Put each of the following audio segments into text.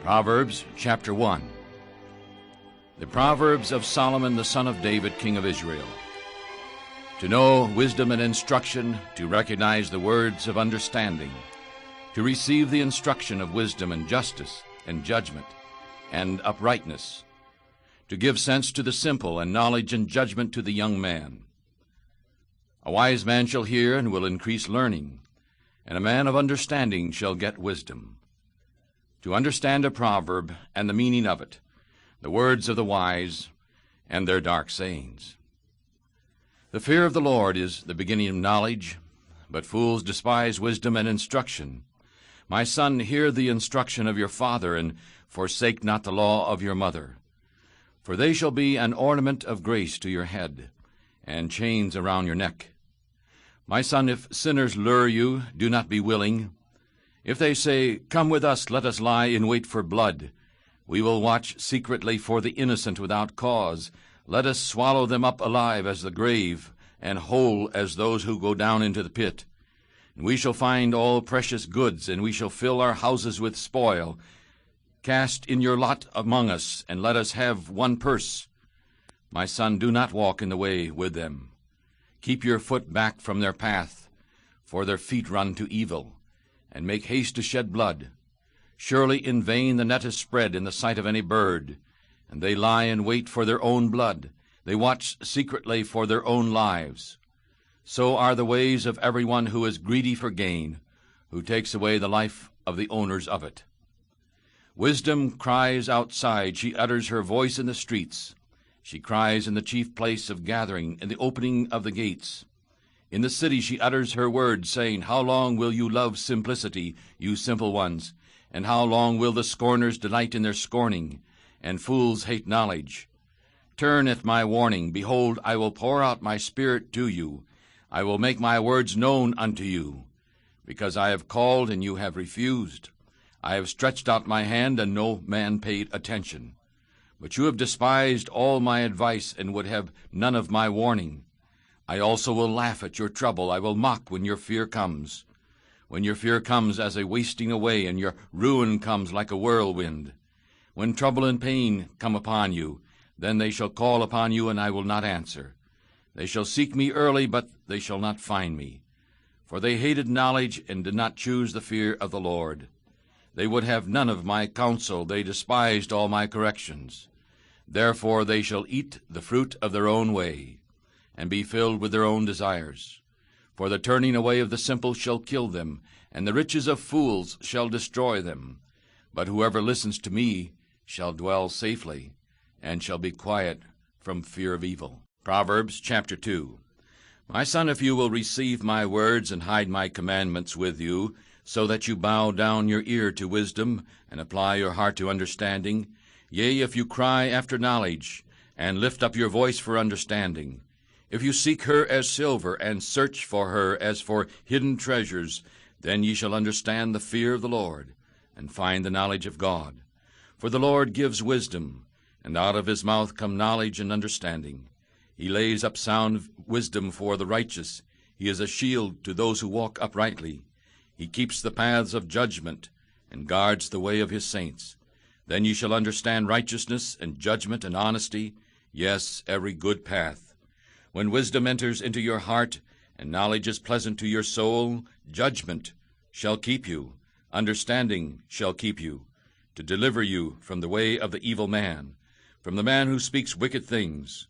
Proverbs chapter 1. The Proverbs of Solomon the son of David, king of Israel. To know wisdom and instruction, to recognize the words of understanding, to receive the instruction of wisdom and justice and judgment and uprightness, to give sense to the simple and knowledge and judgment to the young man. A wise man shall hear and will increase learning, and a man of understanding shall get wisdom. To understand a proverb and the meaning of it, the words of the wise and their dark sayings. The fear of the Lord is the beginning of knowledge, but fools despise wisdom and instruction. My son, hear the instruction of your father, and forsake not the law of your mother. For they shall be an ornament of grace to your head, and chains around your neck. My son, if sinners lure you, do not be willing. If they say, "Come with us, let us lie in wait for blood. We will watch secretly for the innocent without cause. Let us swallow them up alive as the grave, and whole as those who go down into the pit. And we shall find all precious goods, and we shall fill our houses with spoil. Cast in your lot among us, and let us have one purse. My son, do not walk in the way with them. Keep your foot back from their path, for their feet run to evil, and make haste to shed blood. Surely in vain the net is spread in the sight of any bird, and they lie in wait for their own blood. They watch secretly for their own lives. So are the ways of everyone who is greedy for gain, who takes away the life of the owners of it. Wisdom cries outside, she utters her voice in the streets. She cries in the chief place of gathering, in the opening of the gates. In the city she utters her words, saying, How long will you love simplicity, you simple ones? And how long will the scorners delight in their scorning, and fools hate knowledge? Turn at my warning. Behold, I will pour out my spirit to you. I will make my words known unto you. Because I have called, and you have refused. I have stretched out my hand, and no man paid attention. But you have despised all my advice, and would have none of my warning. I also will laugh at your trouble. I will mock when your fear comes. When your fear comes as a wasting away, and your ruin comes like a whirlwind. When trouble and pain come upon you, then they shall call upon you, and I will not answer. They shall seek me early, but they shall not find me. For they hated knowledge, and did not choose the fear of the Lord. They would have none of my counsel. They despised all my corrections. Therefore they shall eat the fruit of their own way, and be filled with their own desires. For the turning away of the simple shall kill them, and the riches of fools shall destroy them. But whoever listens to me shall dwell safely, and shall be quiet from fear of evil. Proverbs chapter 2. My son, if you will receive my words and hide my commandments with you, so that you bow down your ear to wisdom, and apply your heart to understanding, yea, if you cry after knowledge, and lift up your voice for understanding, if you seek her as silver, and search for her as for hidden treasures, then ye shall understand the fear of the Lord, and find the knowledge of God. For the Lord gives wisdom, and out of his mouth come knowledge and understanding. He lays up sound wisdom for the righteous. He is a shield to those who walk uprightly. He keeps the paths of judgment, and guards the way of his saints. Then ye shall understand righteousness and judgment and honesty, yes, every good path. When wisdom enters into your heart, and knowledge is pleasant to your soul, judgment shall keep you, understanding shall keep you, to deliver you from the way of the evil man, from the man who speaks wicked things,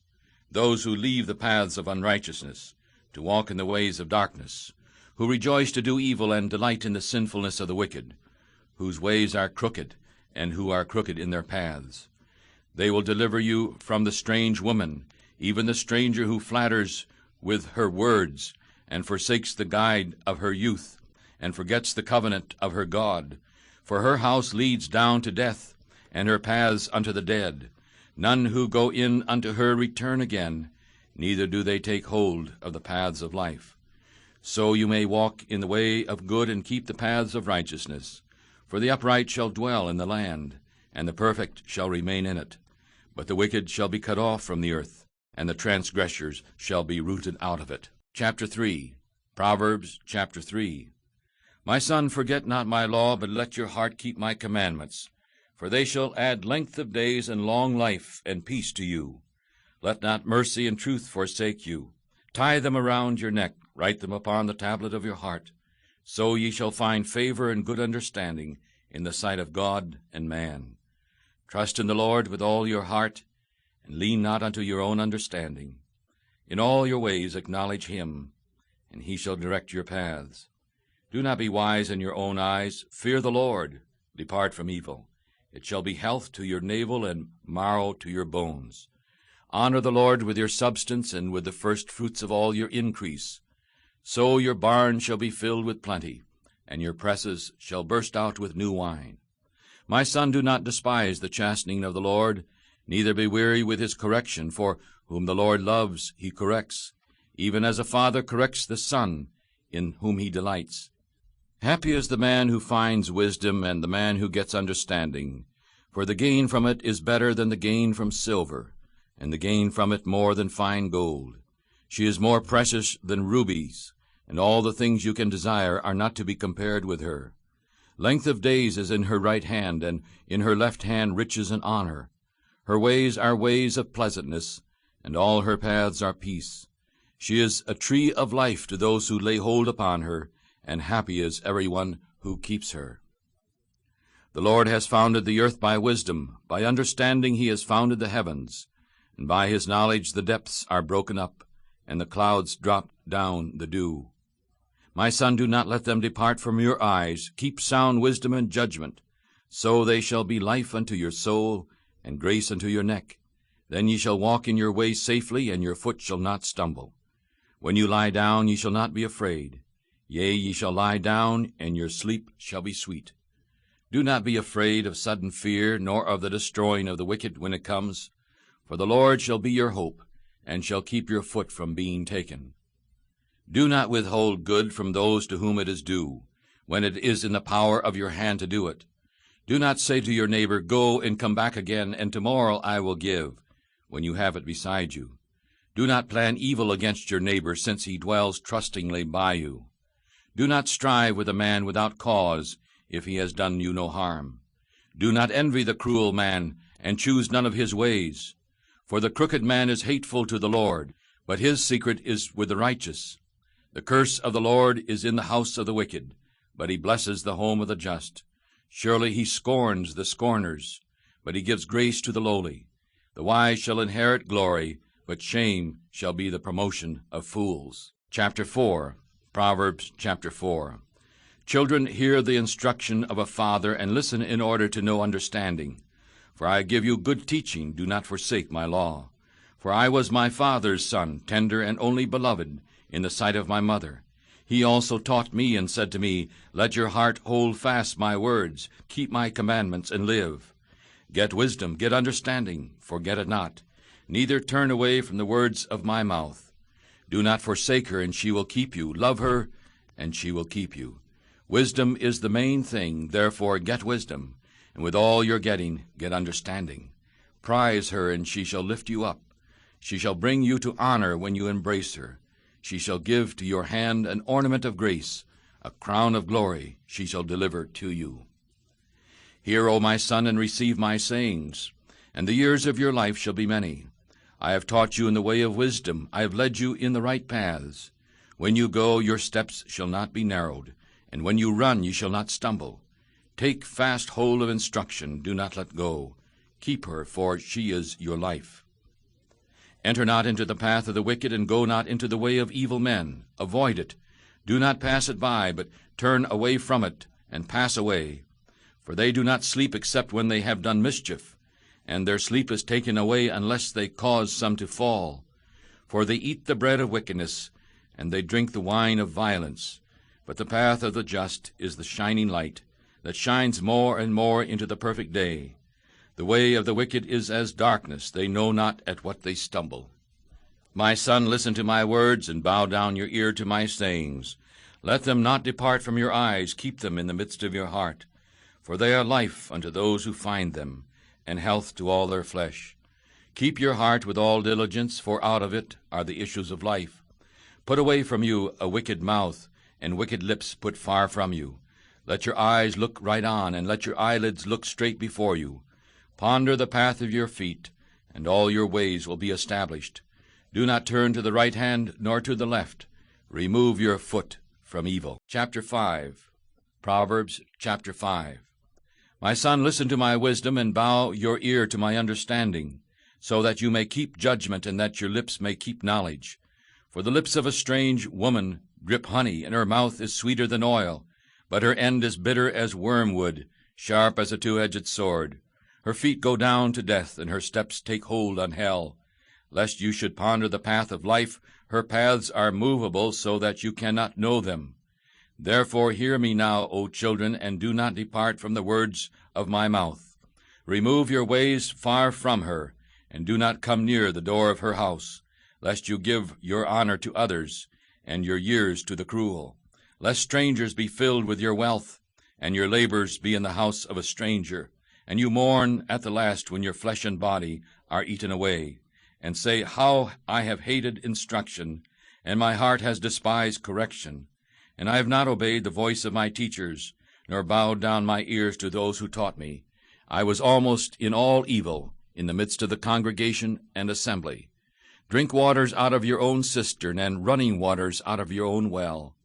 those who leave the paths of unrighteousness, to walk in the ways of darkness, who rejoice to do evil and delight in the sinfulness of the wicked, whose ways are crooked, and who are crooked in their paths. They will deliver you from the strange woman, even the stranger who flatters with her words, and forsakes the guide of her youth, and forgets the covenant of her God. For her house leads down to death, and her paths unto the dead. None who go in unto her return again, neither do they take hold of the paths of life. So you may walk in the way of good, and keep the paths of righteousness. For the upright shall dwell in the land, and the perfect shall remain in it. But the wicked shall be cut off from the earth, and the transgressors shall be rooted out of it. Chapter 3. Proverbs chapter 3. My son, forget not my law, but let your heart keep my commandments. for they shall add length of days and long life and peace to you. Let not mercy and truth forsake you. Tie them around your neck, write them upon the tablet of your heart. So ye shall find favor and good understanding in the sight of God and man. Trust in the Lord with all your heart, and lean not unto your own understanding. In all your ways acknowledge him, and he shall direct your paths. Do not be wise in your own eyes. Fear the Lord. Depart from evil. It shall be health to your navel and marrow to your bones. Honor the Lord with your substance and with the first fruits of all your increase. So your barns shall be filled with plenty, and your presses shall burst out with new wine. My son, do not despise the chastening of the Lord, neither be weary with his correction, for whom the Lord loves he corrects, even as a father corrects the son in whom he delights. Happy is the man who finds wisdom, and the man who gets understanding, for the gain from it is better than the gain from silver, and the gain from it more than fine gold. She is more precious than rubies, and all the things you can desire are not to be compared with her. Length of days is in her right hand, and in her left hand riches and honor. Her ways are ways of pleasantness, and all her paths are peace. She is a tree of life to those who lay hold upon her, and happy is every one who keeps her. The Lord has founded the earth by wisdom. By understanding he has founded the heavens. And by his knowledge the depths are broken up, and the clouds drop down the dew. My son, do not let them depart from your eyes. Keep sound wisdom and judgment. So they shall be life unto your soul, and grace unto your neck. Then ye shall walk in your way safely, and your foot shall not stumble. When you lie down, ye shall not be afraid. Yea, ye shall lie down, and your sleep shall be sweet. Do not be afraid of sudden fear, nor of the destroying of the wicked when it comes. For the Lord shall be your hope, and shall keep your foot from being taken. Do not withhold good from those to whom it is due, when it is in the power of your hand to do it. Do not say to your neighbor, Go and come back again, and tomorrow I will give, when you have it beside you. Do not plan evil against your neighbor, since he dwells trustingly by you. Do not strive with a man without cause, if he has done you no harm. Do not envy the cruel man, and choose none of his ways. For the crooked man is hateful to the Lord, but his secret is with the righteous. The curse of the Lord is in the house of the wicked, but he blesses the home of the just. Surely he scorns the scorners, but he gives grace to the lowly. The wise shall inherit glory, but shame shall be the promotion of fools. Chapter 4. Proverbs chapter 4. Children, hear the instruction of a father, and listen in order to know understanding. For I give you good teaching, do not forsake my law. For I was my father's son, tender and only beloved, in the sight of my mother. He also taught me, and said to me, Let your heart hold fast my words, keep my commandments, and live. Get wisdom, get understanding, forget it not. Neither turn away from the words of my mouth. Do not forsake her, and she will keep you. Love her, and she will keep you. Wisdom is the main thing, therefore get wisdom, and with all your getting, get understanding. Prize her, and she shall lift you up. She shall bring you to honor when you embrace her. She shall give to your hand an ornament of grace, a crown of glory she shall deliver to you. Hear, O my son, and receive my sayings, and the years of your life shall be many. I have taught you in the way of wisdom. I have led you in the right paths. When you go, your steps shall not be narrowed, and when you run, you shall not stumble. Take fast hold of instruction, do not let go. Keep her, for she is your life. Enter not into the path of the wicked, and go not into the way of evil men. Avoid it. Do not pass it by, but turn away from it, and pass away. For they do not sleep except when they have done mischief, and their sleep is taken away unless they cause some to fall. For they eat the bread of wickedness, and they drink the wine of violence. But the path of the just is the shining light, that shines more and more into the perfect day. The way of the wicked is as darkness, they know not at what they stumble. My son, listen to my words, and bow down your ear to my sayings. Let them not depart from your eyes, keep them in the midst of your heart. For they are life unto those who find them, and health to all their flesh. Keep your heart with all diligence, for out of it are the issues of life. Put away from you a wicked mouth, and wicked lips put far from you. Let your eyes look right on, and let your eyelids look straight before you. Ponder the path of your feet, and all your ways will be established. Do not turn to the right hand nor to the left. Remove your foot from evil. Chapter 5. Proverbs chapter 5. My son, listen to my wisdom, and bow your ear to my understanding, so that you may keep judgment, and that your lips may keep knowledge. For the lips of a strange woman drip honey, and her mouth is sweeter than oil, but her end is bitter as wormwood, sharp as a two-edged sword. Her feet go down to death, and her steps take hold on hell. Lest you should ponder the path of life, her paths are movable, so that you cannot know them. Therefore hear me now, O children, and do not depart from the words of my mouth. Remove your ways far from her, and do not come near the door of her house, lest you give your honor to others, and your years to the cruel. Lest strangers be filled with your wealth, and your labors be in the house of a stranger, and you mourn at the last when your flesh and body are eaten away, and say, How I have hated instruction, and my heart has despised correction. And I have not obeyed the voice of my teachers, nor bowed down my ears to those who taught me. I was almost in all evil, in the midst of the congregation and assembly. Drink waters out of your own cistern, and running waters out of your own well.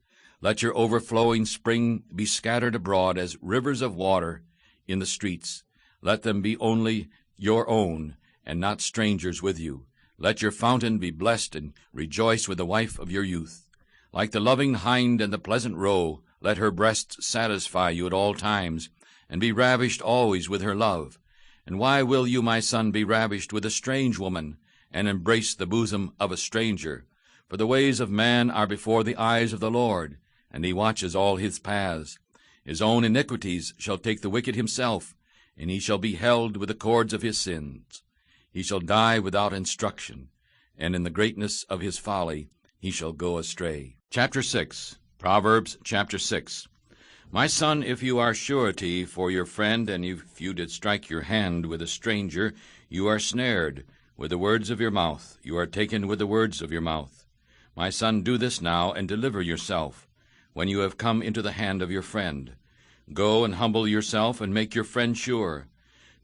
Let your overflowing spring be scattered abroad as rivers of water in the streets. Let them be only your own, and not strangers with you. Let your fountain be blessed, and rejoice with the wife of your youth. Like the loving hind and the pleasant roe, let her breasts satisfy you at all times, and be ravished always with her love. And why will you, my son, be ravished with a strange woman, and embrace the bosom of a stranger? For the ways of man are before the eyes of the Lord, and he watches all his paths. His own iniquities shall take the wicked himself, and he shall be held with the cords of his sins. He shall die without instruction, and in the greatness of his folly he shall go astray. Chapter 6. Proverbs chapter 6. My son, if you are surety for your friend, and if you did strike your hand with a stranger, you are snared with the words of your mouth. You are taken with the words of your mouth. My son, do this now, and deliver yourself, when you have come into the hand of your friend. Go and humble yourself, and make your friend sure.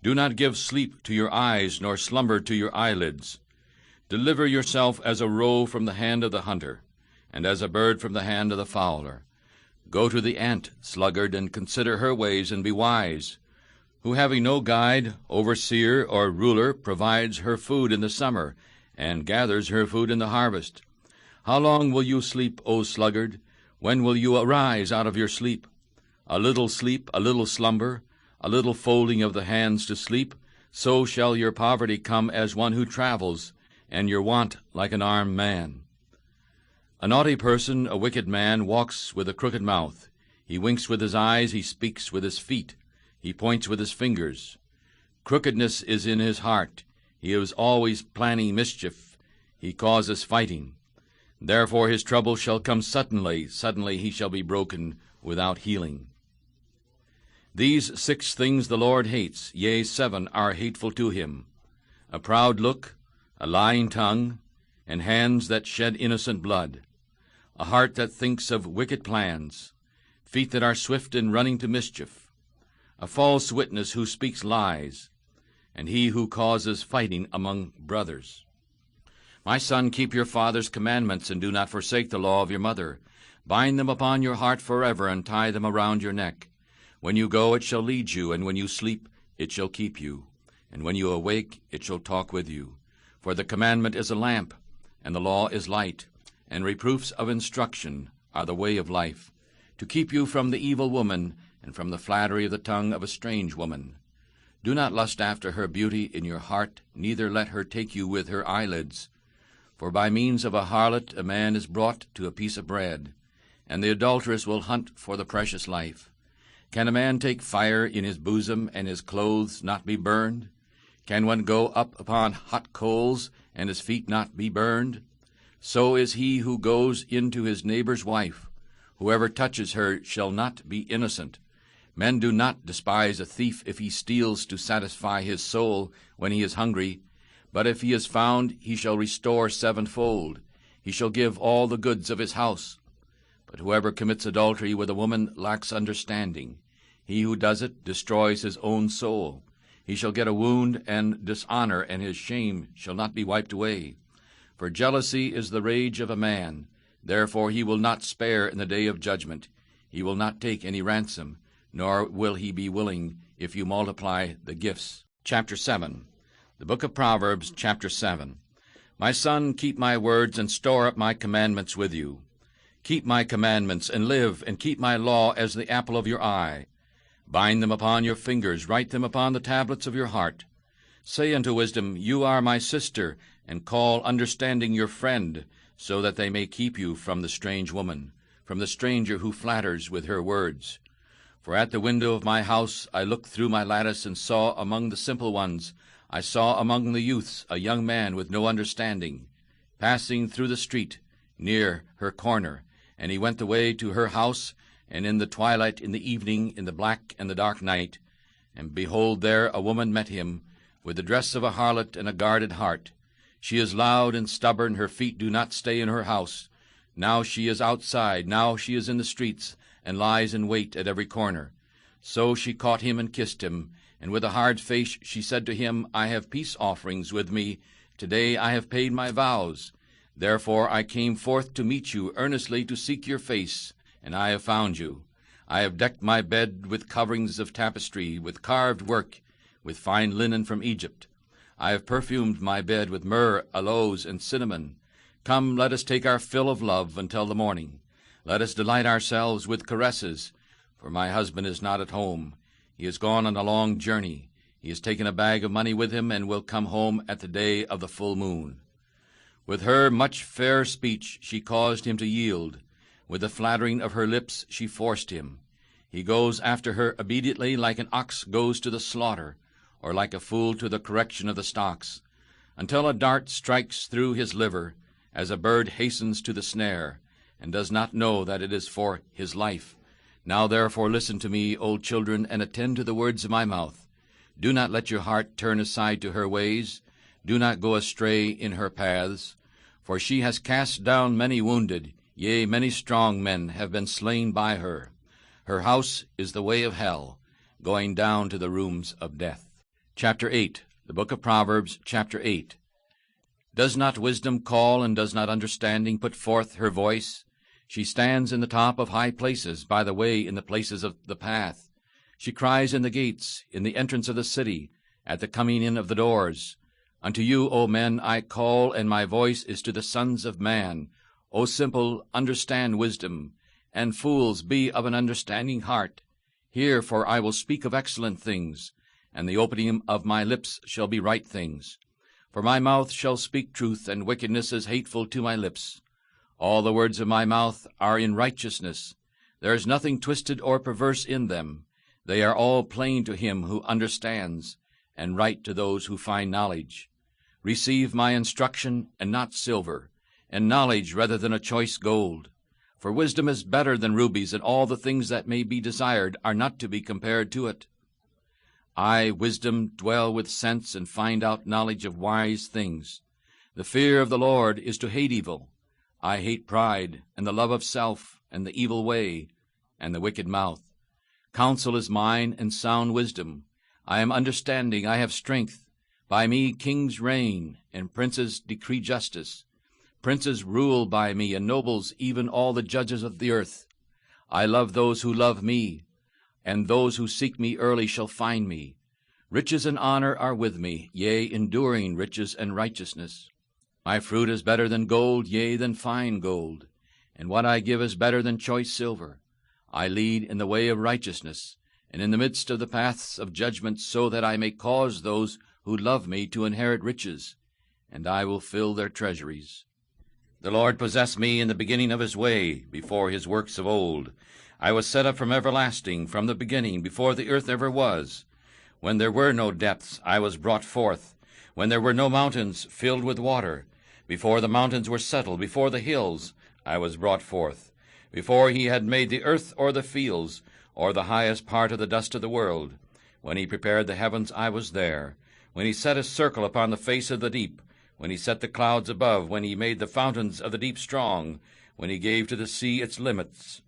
Do not give sleep to your eyes, nor slumber to your eyelids. Deliver yourself as a roe from the hand of the hunter, and as a bird from the hand of the fowler. Go to the ant, sluggard, and consider her ways, and be wise, who, having no guide, overseer, or ruler, provides her food in the summer, and gathers her food in the harvest. How long will you sleep, O sluggard? When will you arise out of your sleep? A little sleep, a little slumber, a little folding of the hands to sleep, so shall your poverty come as one who travels, and your want like an armed man. A naughty person, a wicked man, walks with a crooked mouth. He winks with his eyes, he speaks with his feet, he points with his fingers. Crookedness is in his heart. He is always planning mischief. He causes fighting. Therefore his trouble shall come suddenly. Suddenly he shall be broken without healing. These 6 things the Lord hates, yea, 7 are hateful to him: a proud look, a lying tongue, and hands that shed innocent blood, a heart that thinks of wicked plans, feet that are swift in running to mischief, a false witness who speaks lies, and he who causes fighting among brothers. My son, keep your father's commandments, and do not forsake the law of your mother. Bind them upon your heart forever, and tie them around your neck. When you go, it shall lead you, and when you sleep, it shall keep you. And when you awake, it shall talk with you. For the commandment is a lamp, and the law is light, and reproofs of instruction are the way of life, to keep you from the evil woman, and from the flattery of the tongue of a strange woman. Do not lust after her beauty in your heart, neither let her take you with her eyelids. For by means of a harlot a man is brought to a piece of bread, and the adulteress will hunt for the precious life. Can a man take fire in his bosom, and his clothes not be burned? Can one go up upon hot coals, and his feet not be burned? So is he who goes into his neighbor's wife. Whoever touches her shall not be innocent. Men do not despise a thief if he steals to satisfy his soul when he is hungry. But if he is found, he shall restore 7-fold. He shall give all the goods of his house. But whoever commits adultery with a woman lacks understanding. He who does it destroys his own soul. He shall get a wound and dishonor, and his shame shall not be wiped away. For jealousy is the rage of a man. Therefore he will not spare in the day of judgment. He will not take any ransom, nor will he be willing if you multiply the gifts. Chapter 7. The Book of Proverbs, chapter 7. My son, keep my words, and store up my commandments with you. Keep my commandments, and live, and keep my law as the apple of your eye. Bind them upon your fingers, write them upon the tablets of your heart. Say unto wisdom, You are my sister, and call understanding your friend, so that they may keep you from the strange woman, from the stranger who flatters with her words. For at the window of my house I looked through my lattice, and saw among the simple ones, I saw among the youths a young man with no understanding, passing through the street, near her corner. And he went the way to her house, and in the twilight, in the evening, in the black and the dark night. And behold, there a woman met him, with the dress of a harlot and a guarded heart. She is loud and stubborn, her feet do not stay in her house. Now she is outside, now she is in the streets, and lies in wait at every corner. So she caught him and kissed him, and with a hard face she said to him, I have peace offerings with me. Today I have paid my vows. Therefore I came forth to meet you, earnestly to seek your face, and I have found you. I have decked my bed with coverings of tapestry, with carved work, with fine linen from Egypt. I have perfumed my bed with myrrh, aloes, and cinnamon. Come, let us take our fill of love until the morning. Let us delight ourselves with caresses, for my husband is not at home. He has gone on a long journey. He has taken a bag of money with him, and will come home at the day of the full moon. With her much fair speech she caused him to yield. With the flattering of her lips she forced him. He goes after her obediently, like an ox goes to the slaughter, or like a fool to the correction of the stocks, until a dart strikes through his liver, as a bird hastens to the snare, and does not know that it is for his life. Now therefore listen to me, O children, and attend to the words of my mouth. Do not let your heart turn aside to her ways. Do not go astray in her paths. For she has cast down many wounded, yea, many strong men have been slain by her. Her house is the way of hell, going down to the rooms of death. Chapter 8. The Book of Proverbs, chapter 8. Does not wisdom call, and does not understanding put forth her voice? She stands in the top of high places, by the way, in the places of the path. She cries in the gates, in the entrance of the city, at the coming in of the doors. Unto you, O men, I call, and my voice is to the sons of man. O simple, understand wisdom, and fools, be of an understanding heart. Hear, for I will speak of excellent things, and the opening of my lips shall be right things. For my mouth shall speak truth, and wickedness is hateful to my lips. All the words of my mouth are in righteousness. There is nothing twisted or perverse in them. They are all plain to him who understands, and right to those who find knowledge. Receive my instruction, and not silver, and knowledge rather than a choice gold. For wisdom is better than rubies, and all the things that may be desired are not to be compared to it. I, wisdom, dwell with sense, and find out knowledge of wise things. The fear of the Lord is to hate evil. I hate pride, and the love of self, and the evil way, and the wicked mouth. Counsel is mine, and sound wisdom. I am understanding, I have strength. By me kings reign, and princes decree justice. Princes rule by me, and nobles, even all the judges of the earth. I love those who love me, and those who seek me early shall find me. Riches and honor are with me, yea, enduring riches and righteousness. My fruit is better than gold, yea, than fine gold, and what I give is better than choice silver. I lead in the way of righteousness, and in the midst of the paths of judgment, so that I may cause those who love me to inherit riches, and I will fill their treasuries. The Lord possessed me in the beginning of his way, before his works of old. I was set up from everlasting, from the beginning, before the earth ever was. When there were no depths, I was brought forth. When there were no mountains filled with water, before the mountains were settled, before the hills, I was brought forth. Before he had made the earth or the fields, or the highest part of the dust of the world. When he prepared the heavens, I was there. When he set a circle upon the face of the deep, when he set the clouds above, when he made the fountains of the deep strong, when he gave to the sea its limits,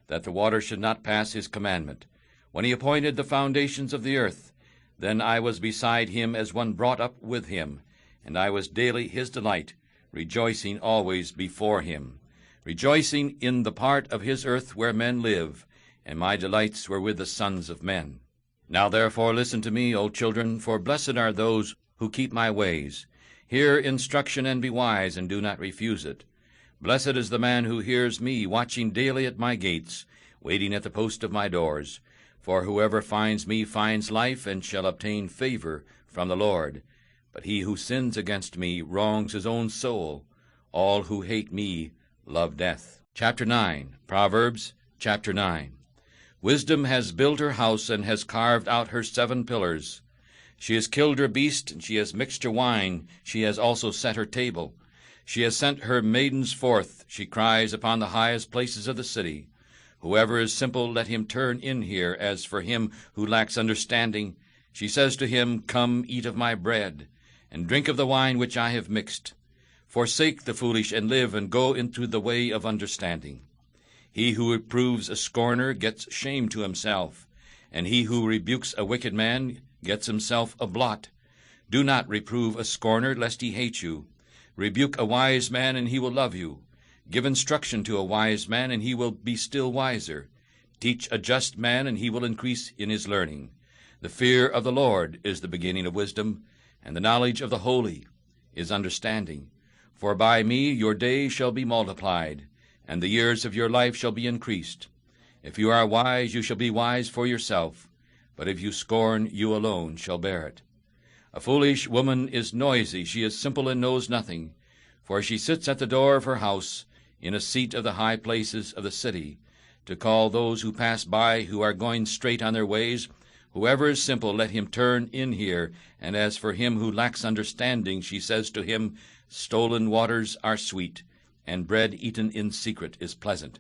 that the water should not pass his commandment, when he appointed the foundations of the earth. Then I was beside him as one brought up with him, and I was daily his delight, rejoicing always before him, rejoicing in the part of his earth where men live, and my delights were with the sons of men. Now therefore listen to me, O children, for blessed are those who keep my ways. Hear instruction and be wise, and do not refuse it. Blessed is the man who hears me, watching daily at my gates, waiting at the post of my doors. For whoever finds me finds life, and shall obtain favor from the Lord. But he who sins against me wrongs his own soul. All who hate me love death. Chapter 9. Proverbs, chapter 9. Wisdom has built her house, and has carved out her 7 pillars. She has killed her beast, and she has mixed her wine. She has also set her table. She has sent her maidens forth. She cries upon the highest places of the city. Whoever is simple, let him turn in here. As for him who lacks understanding, she says to him, Come, eat of my bread, and drink of the wine which I have mixed. Forsake the foolish, and live, and go into the way of understanding. He who reproves a scorner gets shame to himself, and he who rebukes a wicked man gets himself a blot. Do not reprove a scorner, lest he hate you. Rebuke a wise man, and he will love you. Give instruction to a wise man, and he will be still wiser. Teach a just man, and he will increase in his learning. The fear of the Lord is the beginning of wisdom, and the knowledge of the holy is understanding. For by me your days shall be multiplied, and the years of your life shall be increased. If you are wise, you shall be wise for yourself, but if you scorn, you alone shall bear it. A foolish woman is noisy, she is simple and knows nothing, for she sits at the door of her house, in a seat of the high places of the city, to call those who pass by, who are going straight on their ways. Whoever is simple, let him turn in here. And as for him who lacks understanding, she says to him, Stolen waters are sweet, and bread eaten in secret is pleasant.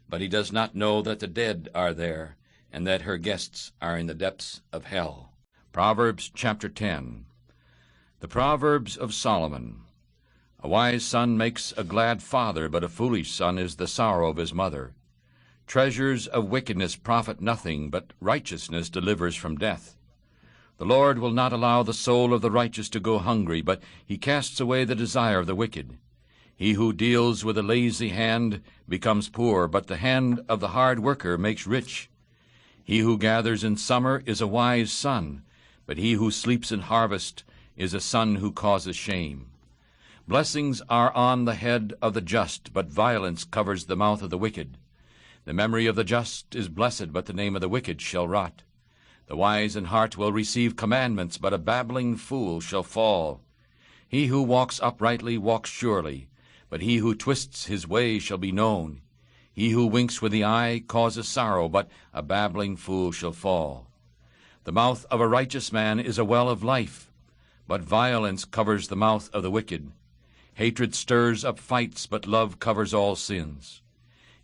But he does not know that the dead are there, and that her guests are in the depths of hell. Proverbs chapter 10. The Proverbs of Solomon. A wise son makes a glad father, but a foolish son is the sorrow of his mother. Treasures of wickedness profit nothing, but righteousness delivers from death. The Lord will not allow the soul of the righteous to go hungry, but he casts away the desire of the wicked. He who deals with a lazy hand becomes poor, but the hand of the hard worker makes rich. He who gathers in summer is a wise son, but he who sleeps in harvest is a son who causes shame. Blessings are on the head of the just, but violence covers the mouth of the wicked. The memory of the just is blessed, but the name of the wicked shall rot. The wise in heart will receive commandments, but a babbling fool shall fall. He who walks uprightly walks surely, but he who twists his way shall be known. He who winks with the eye causes sorrow, but a babbling fool shall fall. The mouth of a righteous man is a well of life, but violence covers the mouth of the wicked. Hatred stirs up fights, but love covers all sins.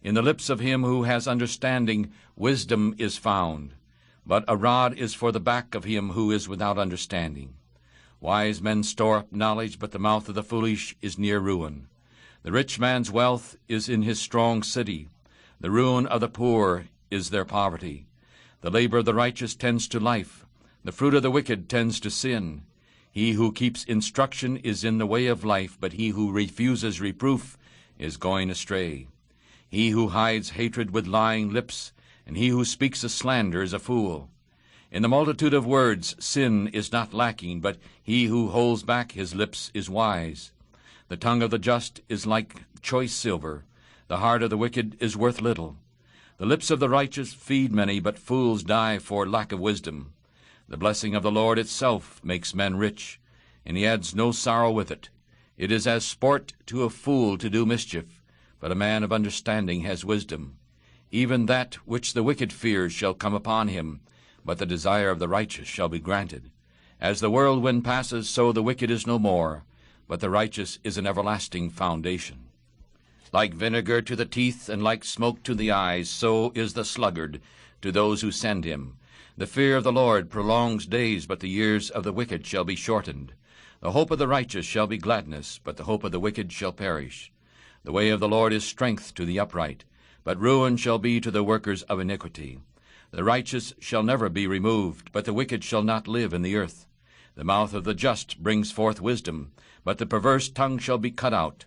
In the lips of him who has understanding, wisdom is found, but a rod is for the back of him who is without understanding. Wise men store up knowledge, but the mouth of the foolish is near ruin. The rich man's wealth is in his strong city. The ruin of the poor is their poverty. The labor of the righteous tends to life. The fruit of the wicked tends to sin. He who keeps instruction is in the way of life, but he who refuses reproof is going astray. He who hides hatred with lying lips, and he who speaks a slander is a fool. In the multitude of words sin is not lacking, but he who holds back his lips is wise. The tongue of the just is like choice silver. The heart of the wicked is worth little. The lips of the righteous feed many, but fools die for lack of wisdom. The blessing of the Lord itself makes men rich, and he adds no sorrow with it. It is as sport to a fool to do mischief, but a man of understanding has wisdom. Even that which the wicked fears shall come upon him, but the desire of the righteous shall be granted. As the whirlwind passes, so the wicked is no more, but the righteous is an everlasting foundation. Like vinegar to the teeth, and like smoke to the eyes, so is the sluggard to those who send him. The fear of the Lord prolongs days, but the years of the wicked shall be shortened. The hope of the righteous shall be gladness, but the hope of the wicked shall perish. The way of the Lord is strength to the upright, but ruin shall be to the workers of iniquity. The righteous shall never be removed, but the wicked shall not live in the earth. The mouth of the just brings forth wisdom, but the perverse tongue shall be cut out.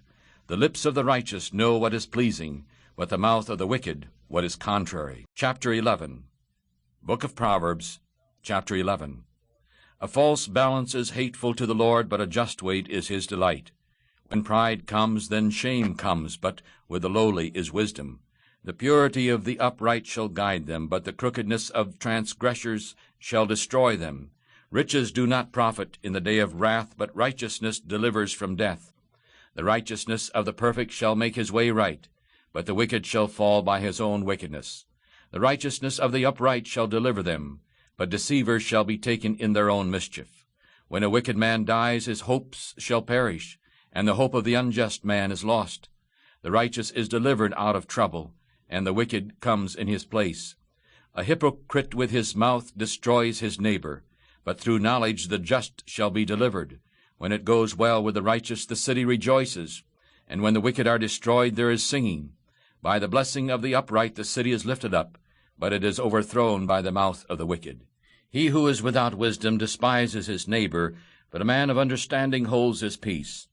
The lips of the righteous know what is pleasing, but the mouth of the wicked what is contrary. Chapter 11. Book of Proverbs, chapter 11. A false balance is hateful to the Lord, but a just weight is his delight. When pride comes, then shame comes, but with the lowly is wisdom. The purity of the upright shall guide them, but the crookedness of transgressors shall destroy them. Riches do not profit in the day of wrath, but righteousness delivers from death. The righteousness of the perfect shall make his way right, but the wicked shall fall by his own wickedness. The righteousness of the upright shall deliver them, but deceivers shall be taken in their own mischief. When a wicked man dies, his hopes shall perish, and the hope of the unjust man is lost. The righteous is delivered out of trouble, and the wicked comes in his place. A hypocrite with his mouth destroys his neighbor, but through knowledge the just shall be delivered. When it goes well with the righteous, the city rejoices, and when the wicked are destroyed, there is singing. By the blessing of the upright the city is lifted up, but it is overthrown by the mouth of the wicked. He who is without wisdom despises his neighbor, but a man of understanding holds his peace.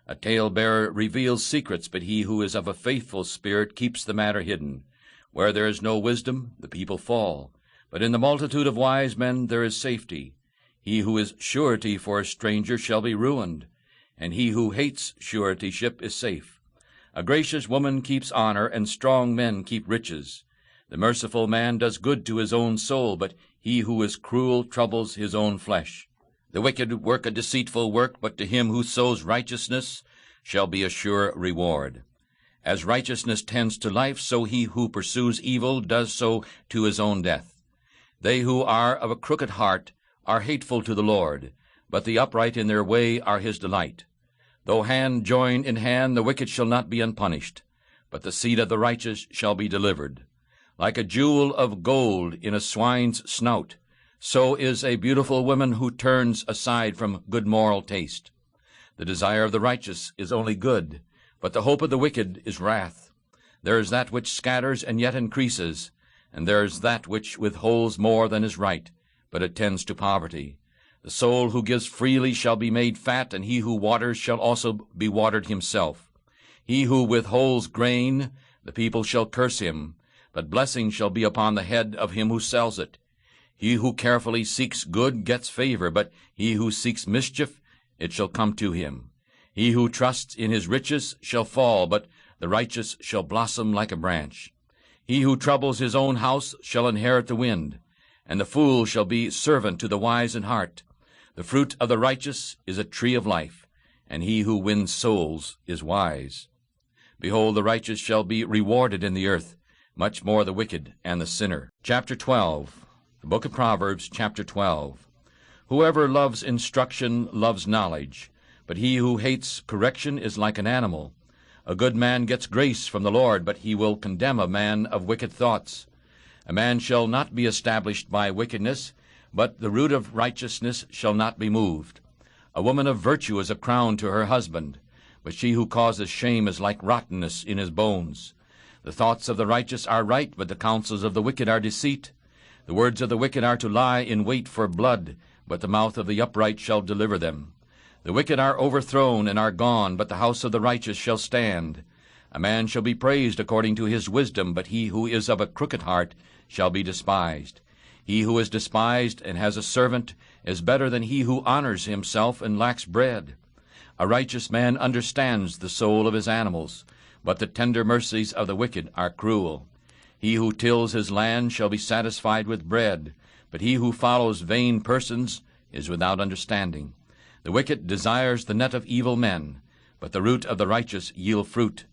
A talebearer reveals secrets, but he who is of a faithful spirit keeps the matter hidden. Where there is no wisdom, the people fall, but in the multitude of wise men there is safety. He who is surety for a stranger shall be ruined, and he who hates suretyship is safe. A gracious woman keeps honor, and strong men keep riches. The merciful man does good to his own soul, but he who is cruel troubles his own flesh. The wicked work a deceitful work, but to him who sows righteousness shall be a sure reward. As righteousness tends to life, so he who pursues evil does so to his own death. They who are of a crooked heart are hateful to the Lord, but the upright in their way are his delight. Though hand join in hand, the wicked shall not be unpunished, but the seed of the righteous shall be delivered. Like a jewel of gold in a swine's snout, so is a beautiful woman who turns aside from good moral taste. The desire of the righteous is only good, but the hope of the wicked is wrath. There is that which scatters and yet increases, and there is that which withholds more than is right, but it tends to poverty. The soul who gives freely shall be made fat, and he who waters shall also be watered himself. He who withholds grain, the people shall curse him, but blessing shall be upon the head of him who sells it. He who carefully seeks good gets favor, but he who seeks mischief, it shall come to him. He who trusts in his riches shall fall, but the righteous shall blossom like a branch. He who troubles his own house shall inherit the wind, and the fool shall be servant to the wise in heart. The fruit of the righteous is a tree of life, and he who wins souls is wise. Behold, the righteous shall be rewarded in the earth, much more the wicked and the sinner. Chapter 12. The Book of Proverbs, chapter 12. Whoever loves instruction loves knowledge, but he who hates correction is like an animal. A good man gets grace from the Lord, but he will condemn a man of wicked thoughts. A man shall not be established by wickedness, but the root of righteousness shall not be moved. A woman of virtue is a crown to her husband, but she who causes shame is like rottenness in his bones. The thoughts of the righteous are right, but the counsels of the wicked are deceit. The words of the wicked are to lie in wait for blood, but the mouth of the upright shall deliver them. The wicked are overthrown and are gone, but the house of the righteous shall stand. A man shall be praised according to his wisdom, but he who is of a crooked heart shall be despised. He who is despised and has a servant is better than he who honors himself and lacks bread. A righteous man understands the soul of his animals, but the tender mercies of the wicked are cruel. He who tills his land shall be satisfied with bread, but he who follows vain persons is without understanding. The wicked desires the net of evil men, but the root of the righteous yield fruit.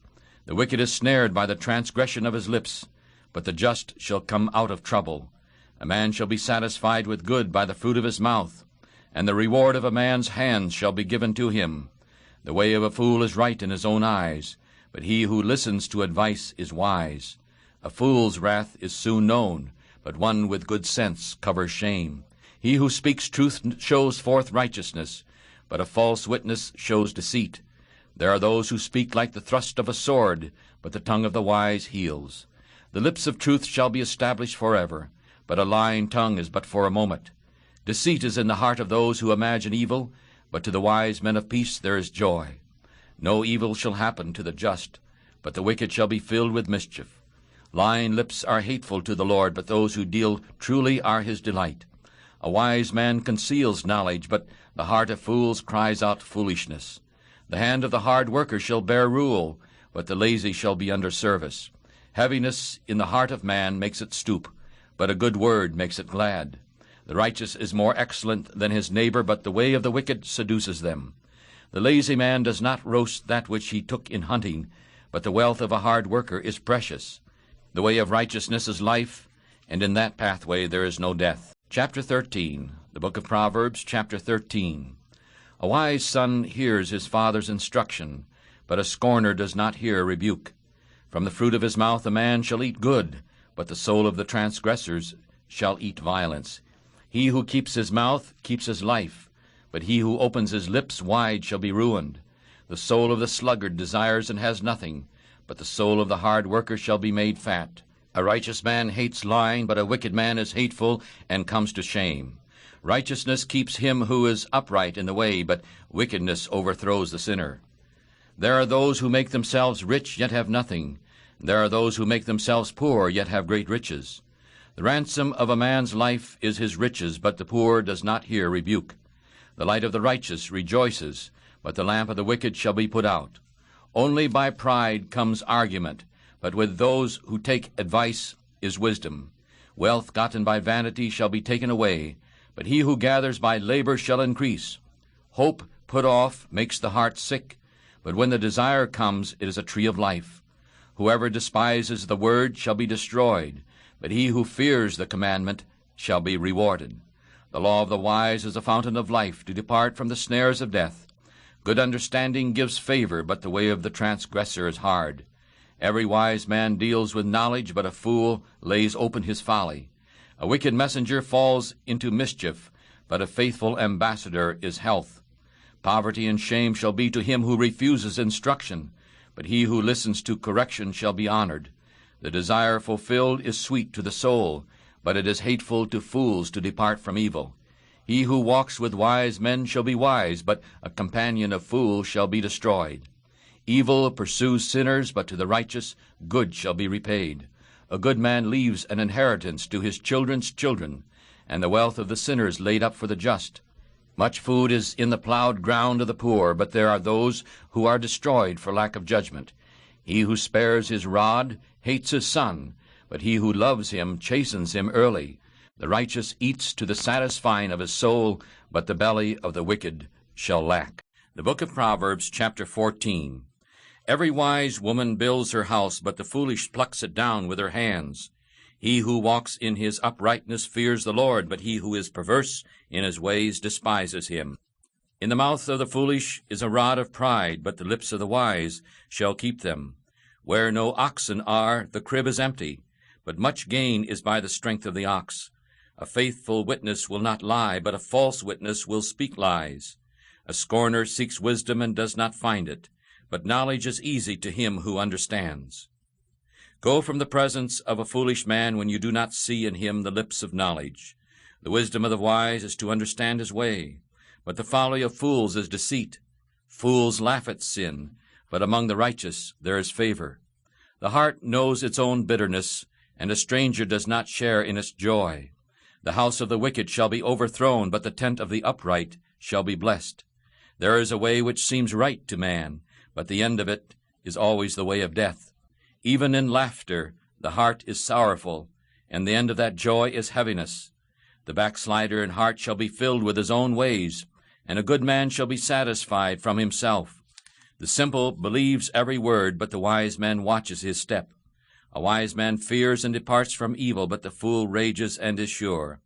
The wicked is snared by the transgression of his lips, but the just shall come out of trouble. A man shall be satisfied with good by the fruit of his mouth, and the reward of a man's hands shall be given to him. The way of a fool is right in his own eyes, but he who listens to advice is wise. A fool's wrath is soon known, but one with good sense covers shame. He who speaks truth shows forth righteousness, but a false witness shows deceit. There are those who speak like the thrust of a sword, but the tongue of the wise heals. The lips of truth shall be established forever, but a lying tongue is but for a moment. Deceit is in the heart of those who imagine evil, but to the wise men of peace there is joy. No evil shall happen to the just, but the wicked shall be filled with mischief. Lying lips are hateful to the Lord, but those who deal truly are his delight. A wise man conceals knowledge, but the heart of fools cries out foolishness. The hand of the hard worker shall bear rule, but the lazy shall be under service. Heaviness in the heart of man makes it stoop, but a good word makes it glad. The righteous is more excellent than his neighbor, but the way of the wicked seduces them. The lazy man does not roast that which he took in hunting, but the wealth of a hard worker is precious. The way of righteousness is life, and in that pathway there is no death. Chapter 13, the Book of Proverbs, chapter 13. A wise son hears his father's instruction, but a scorner does not hear rebuke. From the fruit of his mouth a man shall eat good, but the soul of the transgressors shall eat violence. He who keeps his mouth keeps his life, but he who opens his lips wide shall be ruined. The soul of the sluggard desires and has nothing, but the soul of the hard worker shall be made fat. A righteous man hates lying, but a wicked man is hateful and comes to shame. Righteousness keeps him who is upright in the way, but wickedness overthrows the sinner. There are those who make themselves rich yet have nothing. There are those who make themselves poor yet have great riches. The ransom of a man's life is his riches, but the poor does not hear rebuke. The light of the righteous rejoices, but the lamp of the wicked shall be put out. Only by pride comes argument, but with those who take advice is wisdom. Wealth gotten by vanity shall be taken away, but he who gathers by labor shall increase. Hope put off makes the heart sick, but when the desire comes, it is a tree of life. Whoever despises the word shall be destroyed, but he who fears the commandment shall be rewarded. The law of the wise is a fountain of life, to depart from the snares of death. Good understanding gives favor, but the way of the transgressor is hard. Every wise man deals with knowledge, but a fool lays open his folly. A wicked messenger falls into mischief, but a faithful ambassador is health. Poverty and shame shall be to him who refuses instruction, but he who listens to correction shall be honored. The desire fulfilled is sweet to the soul, but it is hateful to fools to depart from evil. He who walks with wise men shall be wise, but a companion of fools shall be destroyed. Evil pursues sinners, but to the righteous good shall be repaid. A good man leaves an inheritance to his children's children, and the wealth of the sinners laid up for the just. Much food is in the plowed ground of the poor, but there are those who are destroyed for lack of judgment. He who spares his rod hates his son, but he who loves him chastens him early. The righteous eats to the satisfying of his soul, but the belly of the wicked shall lack. The Book of Proverbs, chapter 14. Every wise woman builds her house, but the foolish plucks it down with her hands. He who walks in his uprightness fears the Lord, but he who is perverse in his ways despises him. In the mouth of the foolish is a rod of pride, but the lips of the wise shall keep them. Where no oxen are, the crib is empty, but much gain is by the strength of the ox. A faithful witness will not lie, but a false witness will speak lies. A scorner seeks wisdom and does not find it, but knowledge is easy to him who understands. Go from the presence of a foolish man when you do not see in him the lips of knowledge. The wisdom of the wise is to understand his way, but the folly of fools is deceit. Fools laugh at sin, but among the righteous there is favor. The heart knows its own bitterness, and a stranger does not share in its joy. The house of the wicked shall be overthrown, but the tent of the upright shall be blessed. There is a way which seems right to man, but the end of it is always the way of death. Even in laughter the heart is sorrowful, and the end of that joy is heaviness. The backslider in heart shall be filled with his own ways, and a good man shall be satisfied from himself. The simple believes every word, but the wise man watches his step. A wise man fears and departs from evil, but the fool rages and is sure.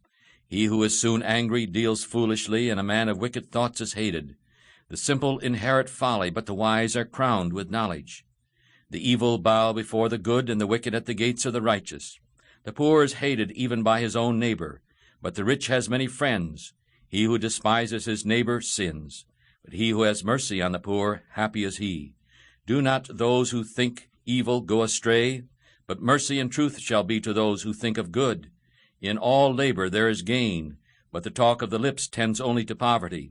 He who is soon angry deals foolishly, and a man of wicked thoughts is hated. The simple inherit folly, but the wise are crowned with knowledge. The evil bow before the good, and the wicked at the gates of the righteous. The poor is hated even by his own neighbor, but the rich has many friends. He who despises his neighbor sins, but he who has mercy on the poor, happy is he. Do not those who think evil go astray, but mercy and truth shall be to those who think of good. In all labor there is gain, but the talk of the lips tends only to poverty.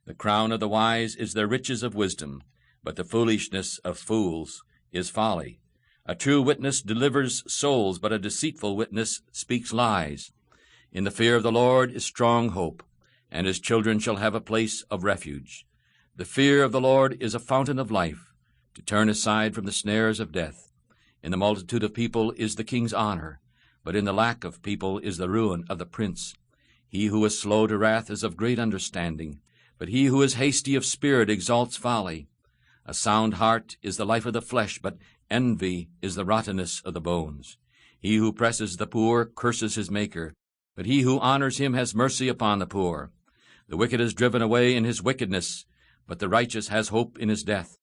The crown of the wise is the riches of wisdom, but the foolishness of fools is folly. A true witness delivers souls, but a deceitful witness speaks lies. In the fear of the Lord is strong hope, and his children shall have a place of refuge. The fear of the Lord is a fountain of life, to turn aside from the snares of death. In the multitude of people is the king's honor, but in the lack of people is the ruin of the prince. He who is slow to wrath is of great understanding, but he who is hasty of spirit exalts folly. A sound heart is the life of the flesh, but envy is the rottenness of the bones. He who presses the poor curses his Maker, but he who honors him has mercy upon the poor. The wicked is driven away in his wickedness, but the righteous has hope in his death.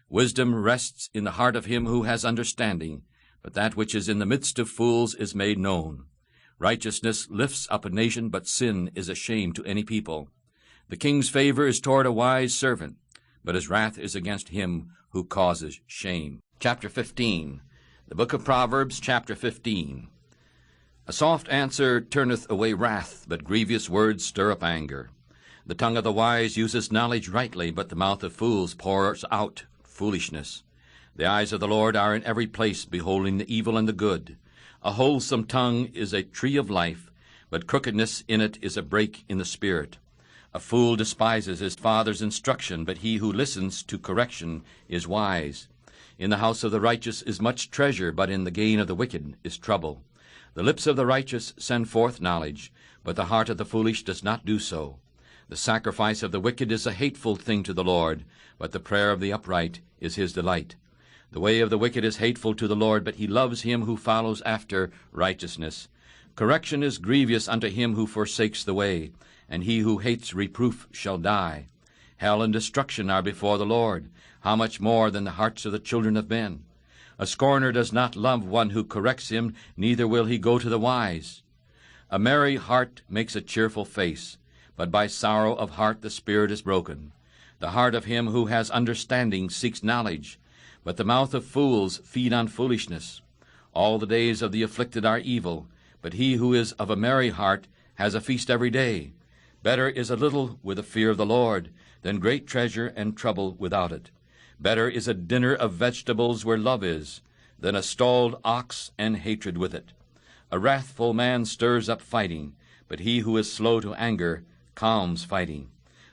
Wisdom rests in the heart of him who has understanding, but that which is in the midst of fools is made known. Righteousness lifts up a nation, but sin is a shame to any people. The king's favor is toward a wise servant, but his wrath is against him who causes shame. Chapter 15. The Book of Proverbs, chapter 15. A soft answer turneth away wrath, but grievous words stir up anger. The tongue of the wise uses knowledge rightly, but the mouth of fools pours out foolishness. The eyes of the Lord are in every place, beholding the evil and the good. A wholesome tongue is a tree of life, but crookedness in it is a break in the spirit. A fool despises his father's instruction, but he who listens to correction is wise. In the house of the righteous is much treasure, but in the gain of the wicked is trouble. The lips of the righteous send forth knowledge, but the heart of the foolish does not do so. The sacrifice of the wicked is a hateful thing to the Lord, but the prayer of the upright is his delight. The way of the wicked is hateful to the Lord, but he loves him who follows after righteousness. Correction is grievous unto him who forsakes the way, and he who hates reproof shall die. Hell and destruction are before the Lord, how much more than the hearts of the children of men? A scorner does not love one who corrects him, neither will he go to the wise. A merry heart makes a cheerful face, but by sorrow of heart the spirit is broken. The heart of him who has understanding seeks knowledge, but the mouth of fools feed on foolishness. All the days of the afflicted are evil, but he who is of a merry heart has a feast every day. Better is a little with the fear of the Lord than great treasure and trouble without it. Better is a dinner of vegetables where love is, than a stalled ox and hatred with it. A wrathful man stirs up fighting, but he who is slow to anger calms fighting.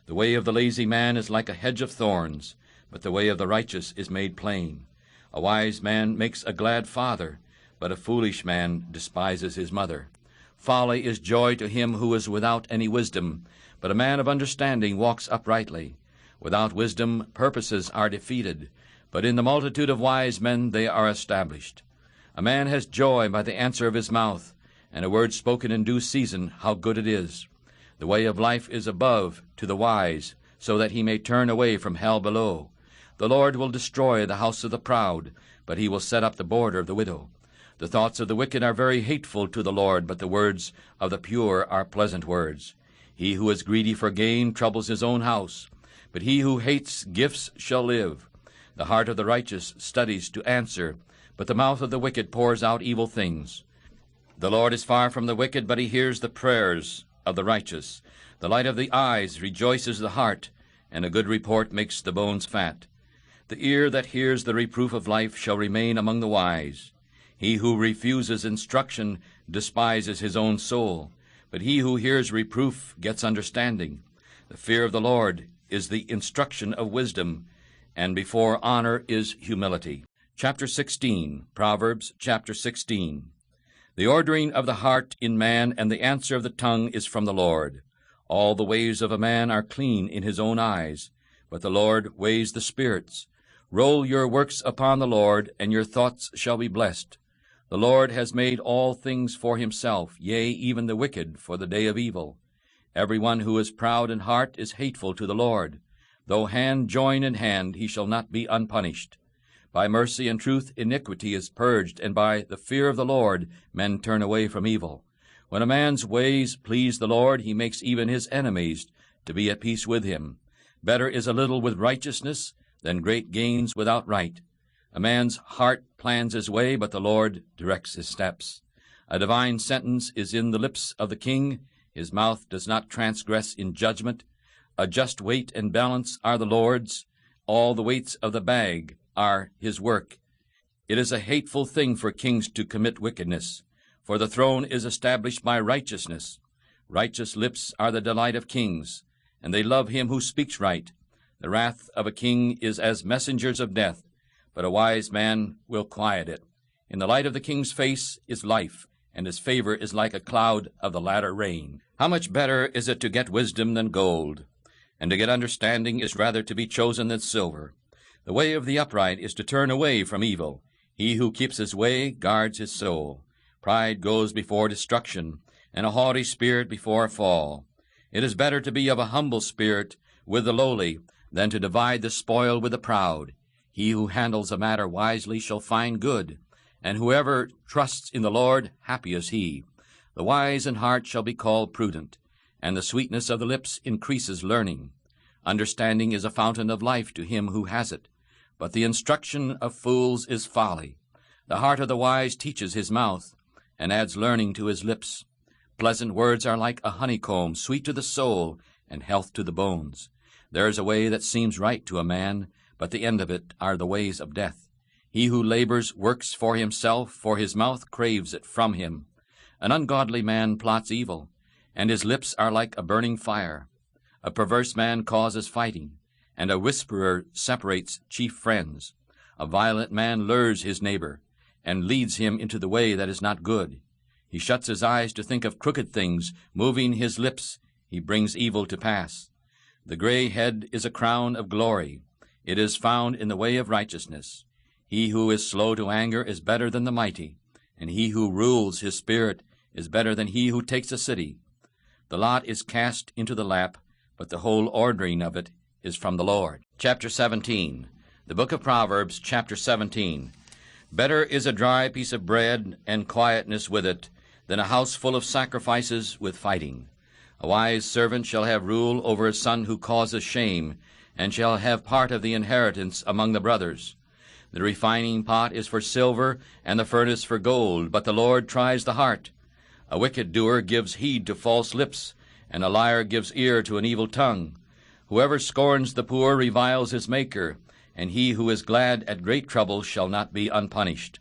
The way of the lazy man is like a hedge of thorns, but the way of the righteous is made plain. A wise man makes a glad father, but a foolish man despises his mother. Folly is joy to him who is without any wisdom, but a man of understanding walks uprightly. Without wisdom purposes are defeated, but in the multitude of wise men they are established. A man has joy by the answer of his mouth, and a word spoken in due season, how good it is. The way of life is above to the wise, so that he may turn away from hell below. The Lord will destroy the house of the proud, but he will set up the border of the widow. The thoughts of the wicked are very hateful to the Lord, but the words of the pure are pleasant words. He who is greedy for gain troubles his own house, but he who hates gifts shall live. The heart of the righteous studies to answer, but the mouth of the wicked pours out evil things. The Lord is far from the wicked, but he hears the prayers of the righteous. The light of the eyes rejoices the heart, and a good report makes the bones fat. The ear that hears the reproof of life shall remain among the wise. He who refuses instruction despises his own soul, but he who hears reproof gets understanding. The fear of the Lord is the instruction of wisdom, and before honor is humility. Chapter 16, Proverbs chapter 16. The ordering of the heart in man and the answer of the tongue is from the Lord. All the ways of a man are clean in his own eyes, but the Lord weighs the spirits. Roll your works upon the Lord, and your thoughts shall be blessed. The Lord has made all things for himself, yea, even the wicked for the day of evil. Every one who is proud in heart is hateful to the Lord. Though hand join in hand, he shall not be unpunished. By mercy and truth iniquity is purged, and by the fear of the Lord men turn away from evil. When a man's ways please the Lord, he makes even his enemies to be at peace with him. Better is a little with righteousness than great gains without right. A man's heart plans his way, but the Lord directs his steps. A divine sentence is in the lips of the king. His mouth does not transgress in judgment. A just weight and balance are the Lord's. All the weights of the bag are his work. It is a hateful thing for kings to commit wickedness, for the throne is established by righteousness. Righteous lips are the delight of kings, and they love him who speaks right. The wrath of a king is as messengers of death, but a wise man will quiet it. In the light of the king's face is life, and his favor is like a cloud of the latter rain. How much better is it to get wisdom than gold, and to get understanding is rather to be chosen than silver. The way of the upright is to turn away from evil. He who keeps his way guards his soul. Pride goes before destruction, and a haughty spirit before a fall. It is better to be of a humble spirit with the lowly than to divide the spoil with the proud. He who handles a matter wisely shall find good, and whoever trusts in the Lord, happy is he. The wise in heart shall be called prudent, and the sweetness of the lips increases learning. Understanding is a fountain of life to him who has it, but the instruction of fools is folly. The heart of the wise teaches his mouth, and adds learning to his lips. Pleasant words are like a honeycomb, sweet to the soul, and health to the bones. There is a way that seems right to a man, but the end of it are the ways of death. He who labors works for himself, for his mouth craves it from him. An ungodly man plots evil, and his lips are like a burning fire. A perverse man causes fighting, and a whisperer separates chief friends. A violent man lures his neighbor, and leads him into the way that is not good. He shuts his eyes to think of crooked things, moving his lips, he brings evil to pass. The gray head is a crown of glory. It is found in the way of righteousness. He who is slow to anger is better than the mighty, and he who rules his spirit is better than he who takes a city. The lot is cast into the lap, but the whole ordering of it is from the Lord. Chapter 17. The Book of Proverbs, chapter 17. Better is a dry piece of bread and quietness with it than a house full of sacrifices with fighting. A wise servant shall have rule over a son who causes shame, and shall have part of the inheritance among the brothers. The refining pot is for silver, and the furnace for gold, but the Lord tries the heart. A wicked doer gives heed to false lips, and a liar gives ear to an evil tongue. Whoever scorns the poor reviles his Maker, and he who is glad at great trouble shall not be unpunished.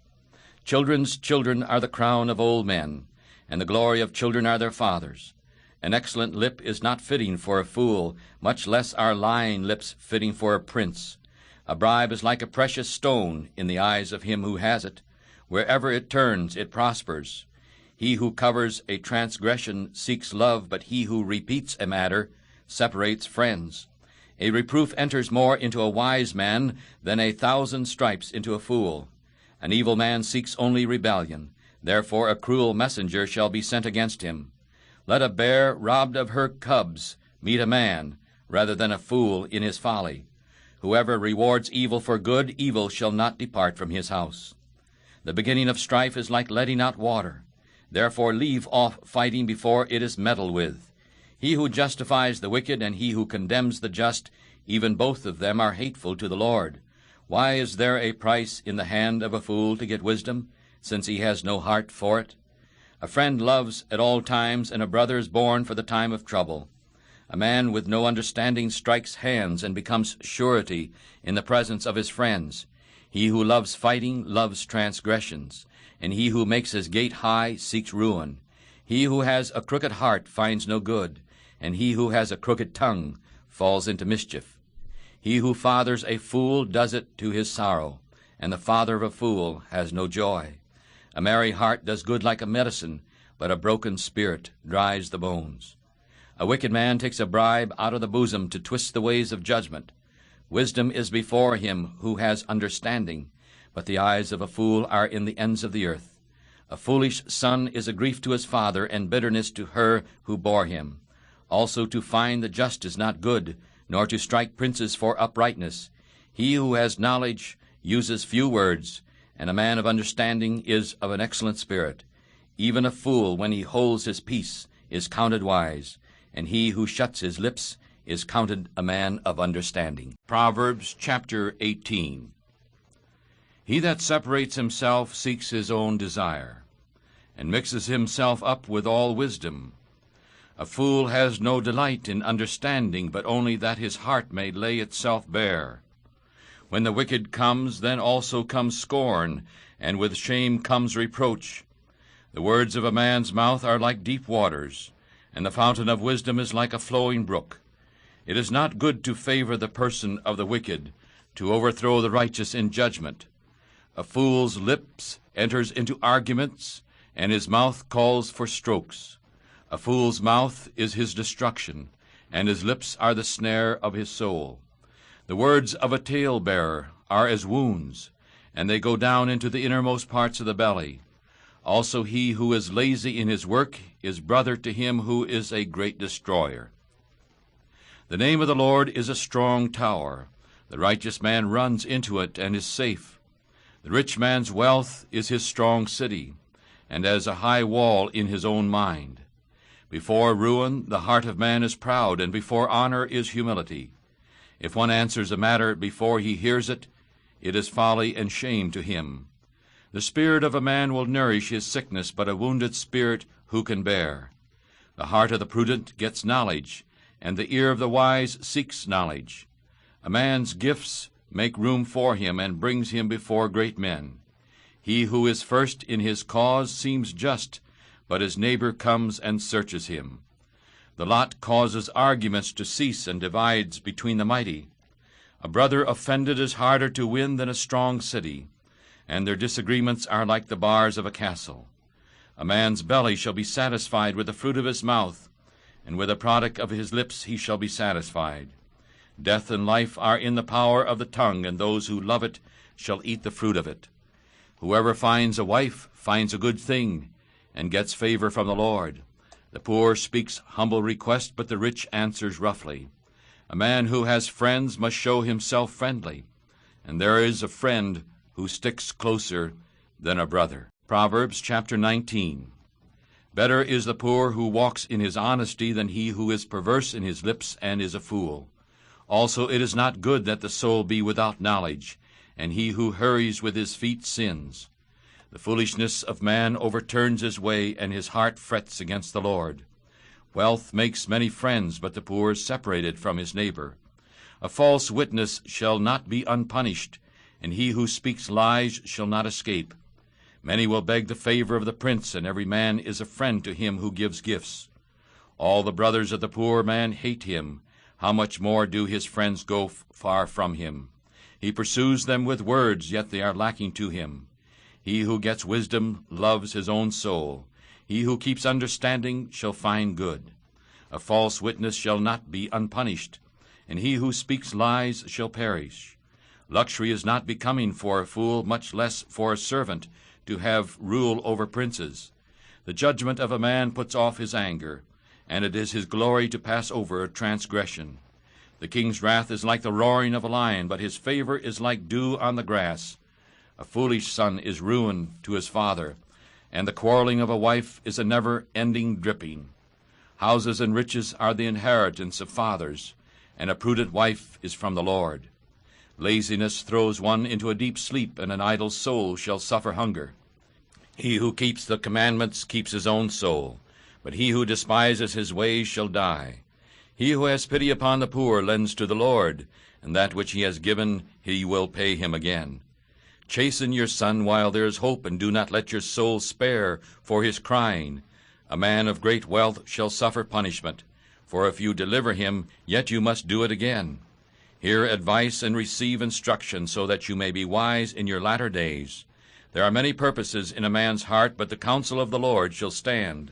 Children's children are the crown of old men, and the glory of children are their fathers. An excellent lip is not fitting for a fool, much less are lying lips fitting for a prince. A bribe is like a precious stone in the eyes of him who has it. Wherever it turns, it prospers. He who covers a transgression seeks love, but he who repeats a matter separates friends. A reproof enters more into a wise man than 1,000 stripes into a fool. An evil man seeks only rebellion. Therefore a cruel messenger shall be sent against him. Let a bear robbed of her cubs meet a man, rather than a fool in his folly. Whoever rewards evil for good, evil shall not depart from his house. The beginning of strife is like letting out water. Therefore leave off fighting before it is meddled with. He who justifies the wicked and he who condemns the just, even both of them are hateful to the Lord. Why is there a price in the hand of a fool to get wisdom, since he has no heart for it? A friend loves at all times, and a brother is born for the time of trouble. A man with no understanding strikes hands and becomes surety in the presence of his friends. He who loves fighting loves transgressions, and he who makes his gate high seeks ruin. He who has a crooked heart finds no good, and he who has a crooked tongue falls into mischief. He who fathers a fool does it to his sorrow, and the father of a fool has no joy. A merry heart does good like a medicine, but a broken spirit dries the bones. A wicked man takes a bribe out of the bosom to twist the ways of judgment. Wisdom is before him who has understanding, but the eyes of a fool are in the ends of the earth. A foolish son is a grief to his father, and bitterness to her who bore him. Also to find the just is not good, nor to strike princes for uprightness. He who has knowledge uses few words, and a man of understanding is of an excellent spirit. Even a fool, when he holds his peace, is counted wise, and he who shuts his lips is counted a man of understanding. Proverbs chapter 18. He that separates himself seeks his own desire, and mixes himself up with all wisdom. A fool has no delight in understanding, but only that his heart may lay itself bare. When the wicked comes, then also comes scorn, and with shame comes reproach. The words of a man's mouth are like deep waters, and the fountain of wisdom is like a flowing brook. It is not good to favor the person of the wicked, to overthrow the righteous in judgment. A fool's lips enters into arguments, and his mouth calls for strokes. A fool's mouth is his destruction, and his lips are the snare of his soul. The words of a talebearer are as wounds, and they go down into the innermost parts of the belly. Also he who is lazy in his work is brother to him who is a great destroyer. The name of the Lord is a strong tower. The righteous man runs into it and is safe. The rich man's wealth is his strong city, and as a high wall in his own mind. Before ruin the heart of man is proud, and before honor is humility. If one answers a matter before he hears it, it is folly and shame to him. The spirit of a man will nourish his sickness, but a wounded spirit who can bear? The heart of the prudent gets knowledge, and the ear of the wise seeks knowledge. A man's gifts make room for him, and brings him before great men. He who is first in his cause seems just, but his neighbor comes and searches him. The lot causes arguments to cease, and divides between the mighty. A brother offended is harder to win than a strong city, and their disagreements are like the bars of a castle. A man's belly shall be satisfied with the fruit of his mouth, and with the product of his lips he shall be satisfied. Death and life are in the power of the tongue, and those who love it shall eat the fruit of it. Whoever finds a wife finds a good thing, and gets favor from the Lord. The poor speaks humble request, but the rich answers roughly. A man who has friends must show himself friendly, and there is a friend who sticks closer than a brother. Proverbs chapter 19. Better is the poor who walks in his honesty than he who is perverse in his lips and is a fool. Also it is not good that the soul be without knowledge, and he who hurries with his feet sins. The foolishness of man overturns his way, and his heart frets against the Lord. Wealth makes many friends, but the poor is separated from his neighbor. A false witness shall not be unpunished, and he who speaks lies shall not escape. Many will beg the favor of the prince, and every man is a friend to him who gives gifts. All the brothers of the poor man hate him. How much more do his friends go far from him? He pursues them with words, yet they are lacking to him. He who gets wisdom loves his own soul. He who keeps understanding shall find good. A false witness shall not be unpunished, and he who speaks lies shall perish. Luxury is not becoming for a fool, much less for a servant, to have rule over princes. The judgment of a man puts off his anger, and it is his glory to pass over a transgression. The king's wrath is like the roaring of a lion, but his favor is like dew on the grass. A foolish son is ruin to his father, and the quarreling of a wife is a never-ending dripping. Houses and riches are the inheritance of fathers, and a prudent wife is from the Lord. Laziness throws one into a deep sleep, and an idle soul shall suffer hunger. He who keeps the commandments keeps his own soul, but he who despises his ways shall die. He who has pity upon the poor lends to the Lord, and that which he has given he will pay him again. Chasten your son while there is hope, and do not let your soul spare for his crying. A man of great wealth shall suffer punishment, for if you deliver him, yet you must do it again. Hear advice and receive instruction, so that you may be wise in your latter days. There are many purposes in a man's heart, but the counsel of the Lord shall stand.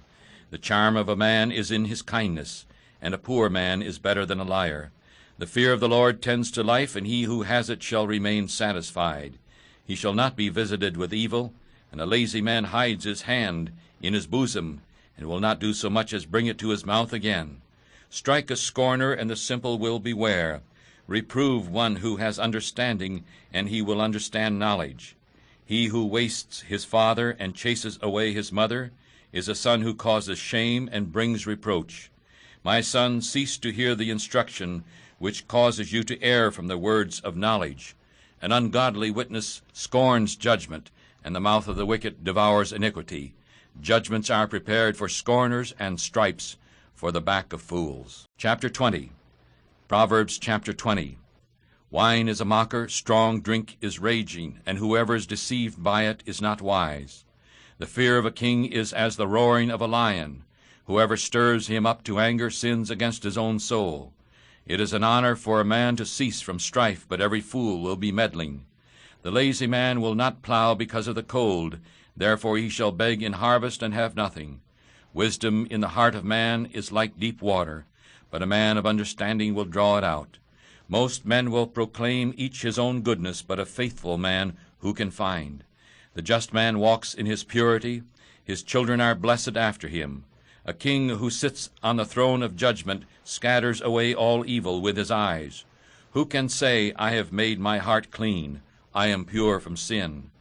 The charm of a man is in his kindness, and a poor man is better than a liar. The fear of the Lord tends to life, and he who has it shall remain satisfied. He shall not be visited with evil, and a lazy man hides his hand in his bosom, and will not do so much as bring it to his mouth again. Strike a scorner, and the simple will beware. Reprove one who has understanding, and he will understand knowledge. He who wastes his father and chases away his mother is a son who causes shame and brings reproach. My son, cease to hear the instruction which causes you to err from the words of knowledge. An ungodly witness scorns judgment, and the mouth of the wicked devours iniquity. Judgments are prepared for scorners, and stripes for the back of fools. Chapter 20. Proverbs chapter 20. Wine is a mocker, strong drink is raging, and whoever is deceived by it is not wise. The fear of a king is as the roaring of a lion. Whoever stirs him up to anger sins against his own soul. It is an honor for a man to cease from strife, but every fool will be meddling. The lazy man will not plow because of the cold, therefore he shall beg in harvest and have nothing. Wisdom in the heart of man is like deep water, but a man of understanding will draw it out. Most men will proclaim each his own goodness, but a faithful man who can find? The just man walks in his purity, his children are blessed after him. A king who sits on the throne of judgment scatters away all evil with his eyes. Who can say, I have made my heart clean, I am pure from sin?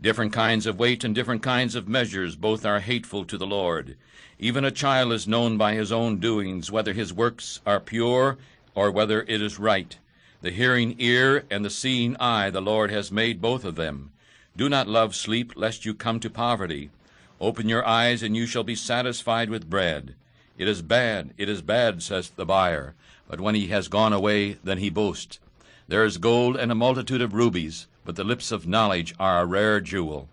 Different kinds of weight and different kinds of measures, both are hateful to the Lord. Even a child is known by his own doings, whether his works are pure or whether it is right. The hearing ear and the seeing eye the Lord has made both of them. Do not love sleep, lest you come to poverty. Open your eyes, and you shall be satisfied with bread. It is bad, says the buyer, but when he has gone away, then he boasts. There is gold and a multitude of rubies, but the lips of knowledge are a rare jewel.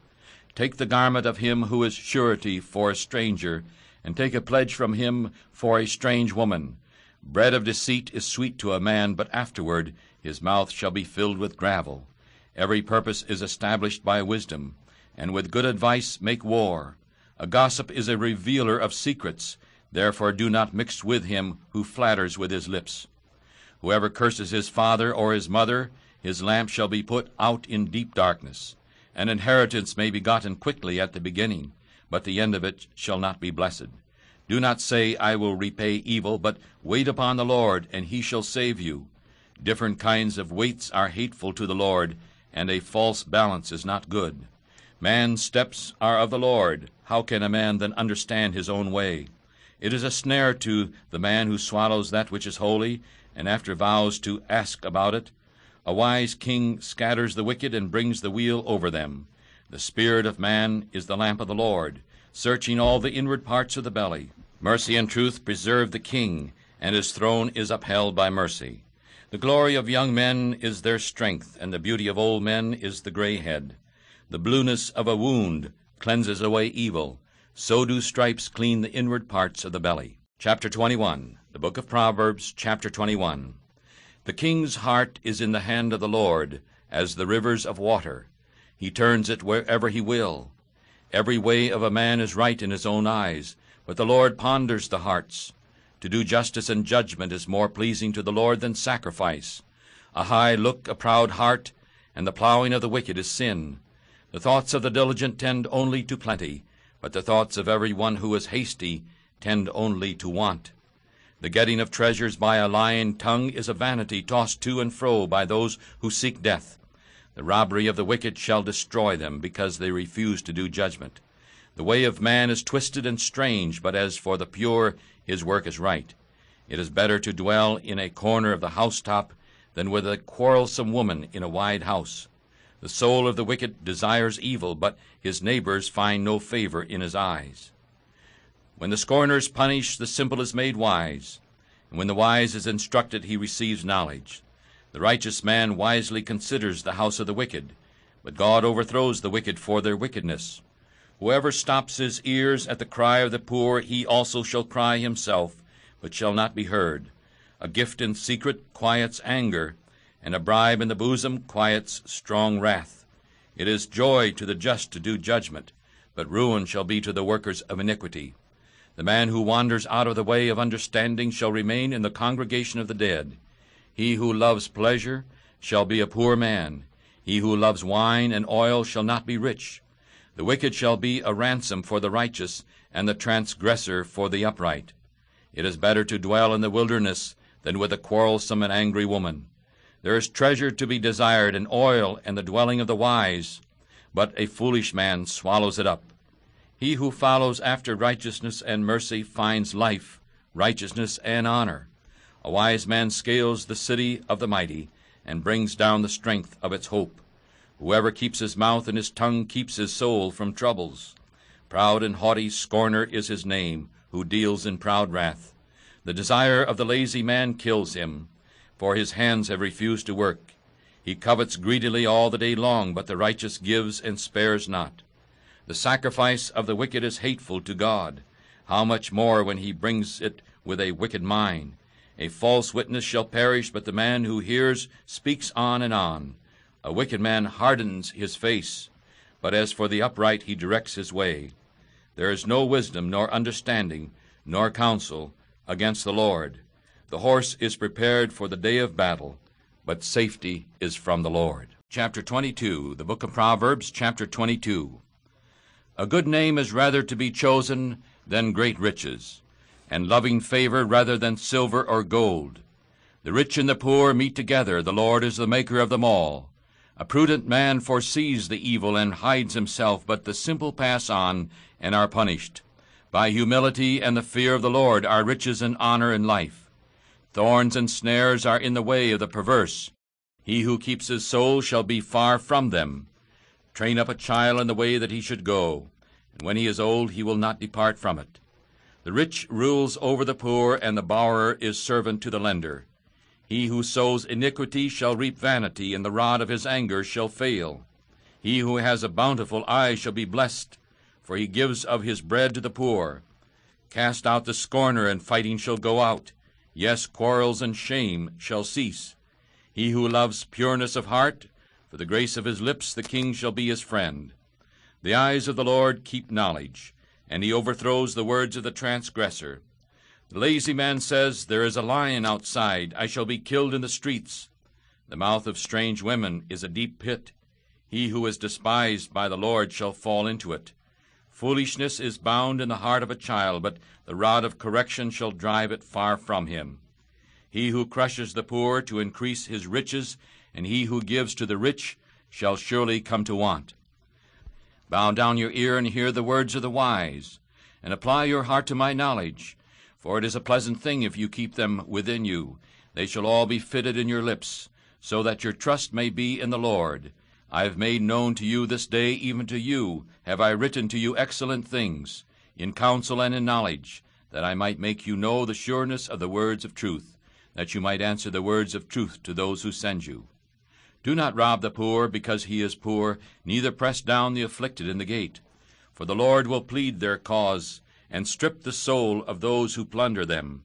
Take the garment of him who is surety for a stranger, and take a pledge from him for a strange woman. Bread of deceit is sweet to a man, but afterward his mouth shall be filled with gravel. Every purpose is established by wisdom, and with good advice make war. A gossip is a revealer of secrets, therefore do not mix with him who flatters with his lips. Whoever curses his father or his mother, his lamp shall be put out in deep darkness. An inheritance may be gotten quickly at the beginning, but the end of it shall not be blessed. Do not say, I will repay evil, but wait upon the Lord, and he shall save you. Different kinds of weights are hateful to the Lord, and a false balance is not good. Man's steps are of the Lord. How can a man then understand his own way? It is a snare to the man who swallows that which is holy, and after vows to ask about it. A wise king scatters the wicked and brings the wheel over them. The spirit of man is the lamp of the Lord, searching all the inward parts of the belly. Mercy and truth preserve the king, and his throne is upheld by mercy. The glory of young men is their strength, and the beauty of old men is the gray head. The blueness of a wound cleanses away evil, so do stripes clean the inward parts of the belly. Chapter 21. The Book of Proverbs, chapter 21. The king's heart is in the hand of the Lord, as the rivers of water. He turns it wherever he will. Every way of a man is right in his own eyes, but the Lord ponders the hearts. To do justice and judgment is more pleasing to the Lord than sacrifice. A high look, a proud heart, and the plowing of the wicked is sin. The thoughts of the diligent tend only to plenty, but the thoughts of every one who is hasty tend only to want. The getting of treasures by a lying tongue is a vanity tossed to and fro by those who seek death. The robbery of the wicked shall destroy them, because they refuse to do judgment. The way of man is twisted and strange, but as for the pure, his work is right. It is better to dwell in a corner of the housetop than with a quarrelsome woman in a wide house. The soul of the wicked desires evil, but his neighbors find no favor in his eyes. When the scorner is punished, the simple is made wise, and when the wise is instructed, he receives knowledge. The righteous man wisely considers the house of the wicked, but God overthrows the wicked for their wickedness. Whoever stops his ears at the cry of the poor, he also shall cry himself, but shall not be heard. A gift in secret quiets anger, and a bribe in the bosom quiets strong wrath. It is joy to the just to do judgment, but ruin shall be to the workers of iniquity. The man who wanders out of the way of understanding shall remain in the congregation of the dead. He who loves pleasure shall be a poor man. He who loves wine and oil shall not be rich. The wicked shall be a ransom for the righteous, and the transgressor for the upright. It is better to dwell in the wilderness than with a quarrelsome and angry woman. There is treasure to be desired, and oil, and the dwelling of the wise, but a foolish man swallows it up. He who follows after righteousness and mercy finds life, righteousness, and honor. A wise man scales the city of the mighty, and brings down the strength of its hope. Whoever keeps his mouth and his tongue keeps his soul from troubles. Proud and haughty scorner is his name, who deals in proud wrath. The desire of the lazy man kills him, for his hands have refused to work. He covets greedily all the day long, but the righteous gives and spares not. The sacrifice of the wicked is hateful to God. How much more when he brings it with a wicked mind? A false witness shall perish, but the man who hears speaks on and on. A wicked man hardens his face, but as for the upright he directs his way. There is no wisdom, nor understanding, nor counsel against the Lord. The horse is prepared for the day of battle, but safety is from the Lord. Chapter 22, the Book of Proverbs, chapter 22. A good name is rather to be chosen than great riches, and loving favor rather than silver or gold. The rich and the poor meet together. The Lord is the maker of them all. A prudent man foresees the evil and hides himself, but the simple pass on and are punished. By humility and the fear of the Lord are riches and honor and life. Thorns and snares are in the way of the perverse. He who keeps his soul shall be far from them. Train up a child in the way that he should go, and when he is old he will not depart from it. The rich rules over the poor, and the borrower is servant to the lender. He who sows iniquity shall reap vanity, and the rod of his anger shall fail. He who has a bountiful eye shall be blessed, for he gives of his bread to the poor. Cast out the scorner, and fighting shall go out. Yes, quarrels and shame shall cease. He who loves pureness of heart, for the grace of his lips the king shall be his friend. The eyes of the Lord keep knowledge, and he overthrows the words of the transgressor. The lazy man says, "There is a lion outside. I shall be killed in the streets." The mouth of strange women is a deep pit. He who is despised by the Lord shall fall into it. Foolishness is bound in the heart of a child, but the rod of correction shall drive it far from him. He who crushes the poor to increase his riches, and he who gives to the rich shall surely come to want. Bow down your ear and hear the words of the wise, and apply your heart to my knowledge. For it is a pleasant thing if you keep them within you. They shall all be fitted in your lips, so that your trust may be in the Lord. I have made known to you this day, even to you, have I written to you excellent things, in counsel and in knowledge, that I might make you know the sureness of the words of truth, that you might answer the words of truth to those who send you. Do not rob the poor because he is poor, neither press down the afflicted in the gate. For the Lord will plead their cause, and strip the soul of those who plunder them.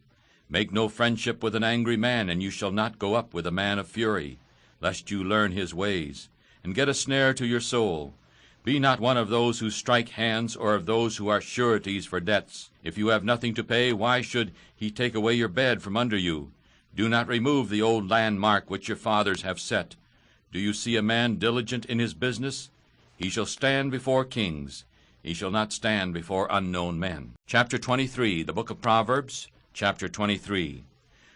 Make no friendship with an angry man, and you shall not go up with a man of fury, lest you learn his ways, and get a snare to your soul. Be not one of those who strike hands, or of those who are sureties for debts. If you have nothing to pay, why should he take away your bed from under you? Do not remove the old landmark which your fathers have set. Do you see a man diligent in his business? He shall stand before kings. He shall not stand before unknown men. Chapter 23, the Book of Proverbs, chapter 23.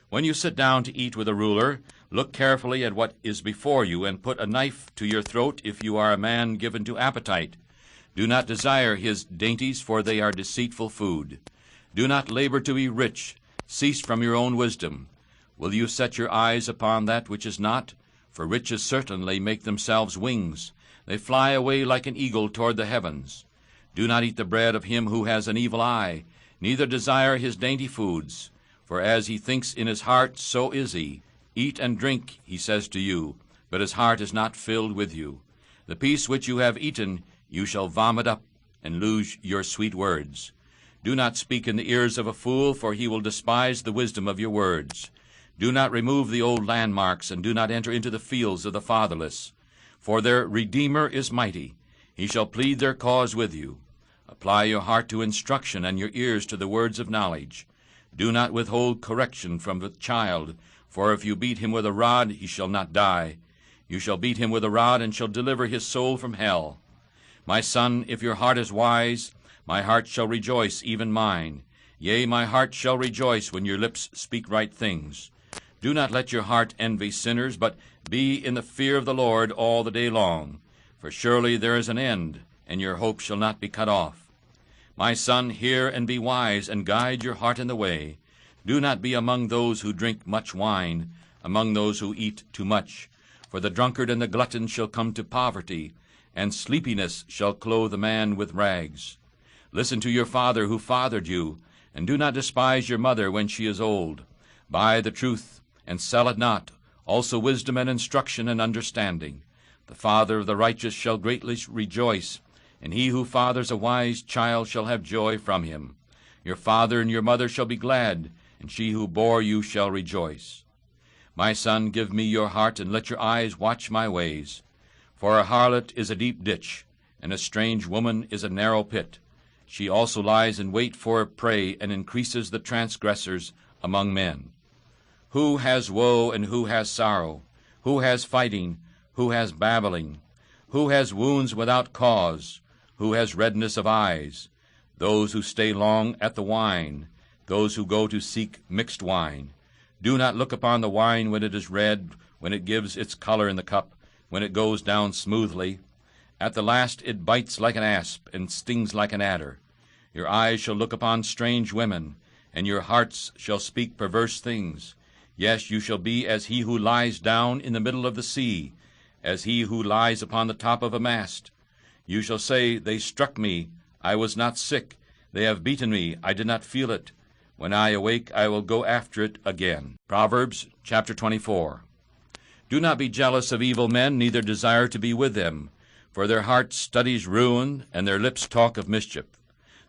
When you sit down to eat with a ruler, look carefully at what is before you, and put a knife to your throat if you are a man given to appetite. Do not desire his dainties, for they are deceitful food. Do not labor to be rich. Cease from your own wisdom. Will you set your eyes upon that which is not? For riches certainly make themselves wings. They fly away like an eagle toward the heavens. Do not eat the bread of him who has an evil eye, neither desire his dainty foods. For as he thinks in his heart, so is he. Eat and drink, he says to you, but his heart is not filled with you. The peace which you have eaten you shall vomit up, and lose your sweet words. Do not speak in the ears of a fool, for he will despise the wisdom of your words. Do not remove the old landmarks, and do not enter into the fields of the fatherless. For their Redeemer is mighty. He shall plead their cause with you. Apply your heart to instruction, and your ears to the words of knowledge. Do not withhold correction from the child, for if you beat him with a rod, he shall not die. You shall beat him with a rod, and shall deliver his soul from hell. My son, if your heart is wise, my heart shall rejoice, even mine. Yea, my heart shall rejoice when your lips speak right things. Do not let your heart envy sinners, but be in the fear of the Lord all the day long. For surely there is an end, and your hope shall not be cut off. My son, hear and be wise, and guide your heart in the way. Do not be among those who drink much wine, among those who eat too much. For the drunkard and the glutton shall come to poverty, and sleepiness shall clothe a man with rags. Listen to your father who fathered you, and do not despise your mother when she is old. Buy the truth, and sell it not, also wisdom and instruction and understanding. The father of the righteous shall greatly rejoice, and he who fathers a wise child shall have joy from him. Your father and your mother shall be glad, and she who bore you shall rejoice. My son, give me your heart, and let your eyes watch my ways. For a harlot is a deep ditch, and a strange woman is a narrow pit. She also lies in wait for prey, and increases the transgressors among men. Who has woe, and who has sorrow? Who has fighting? Who has babbling? Who has wounds without cause? Who has redness of eyes? Those who stay long at the wine, those who go to seek mixed wine. Do not look upon the wine when it is red, when it gives its color in the cup, when it goes down smoothly. At the last it bites like an asp, and stings like an adder. Your eyes shall look upon strange women, and your hearts shall speak perverse things. Yes, you shall be as he who lies down in the middle of the sea, as he who lies upon the top of a mast. You shall say, They struck me, I was not sick. They have beaten me, I did not feel it. When I awake, I will go after it again. Proverbs chapter 24. Do not be jealous of evil men, neither desire to be with them. For their heart studies ruin, and their lips talk of mischief.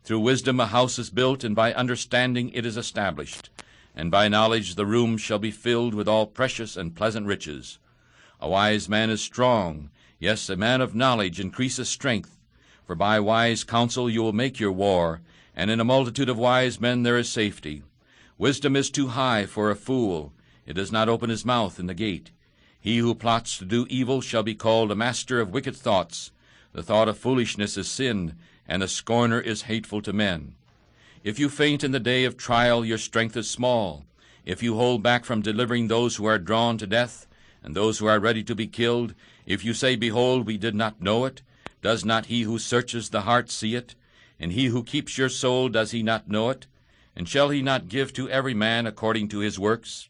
Through wisdom a house is built, and by understanding it is established. And by knowledge the room shall be filled with all precious and pleasant riches. A wise man is strong, yes, a man of knowledge increases strength. For by wise counsel you will make your war, and in a multitude of wise men there is safety. Wisdom is too high for a fool, it does not open his mouth in the gate. He who plots to do evil shall be called a master of wicked thoughts. The thought of foolishness is sin, and the scorner is hateful to men. If you faint in the day of trial, your strength is small. If you hold back from delivering those who are drawn to death, and those who are ready to be killed, if you say, Behold, we did not know it, does not he who searches the heart see it? And he who keeps your soul, does he not know it? And shall he not give to every man according to his works?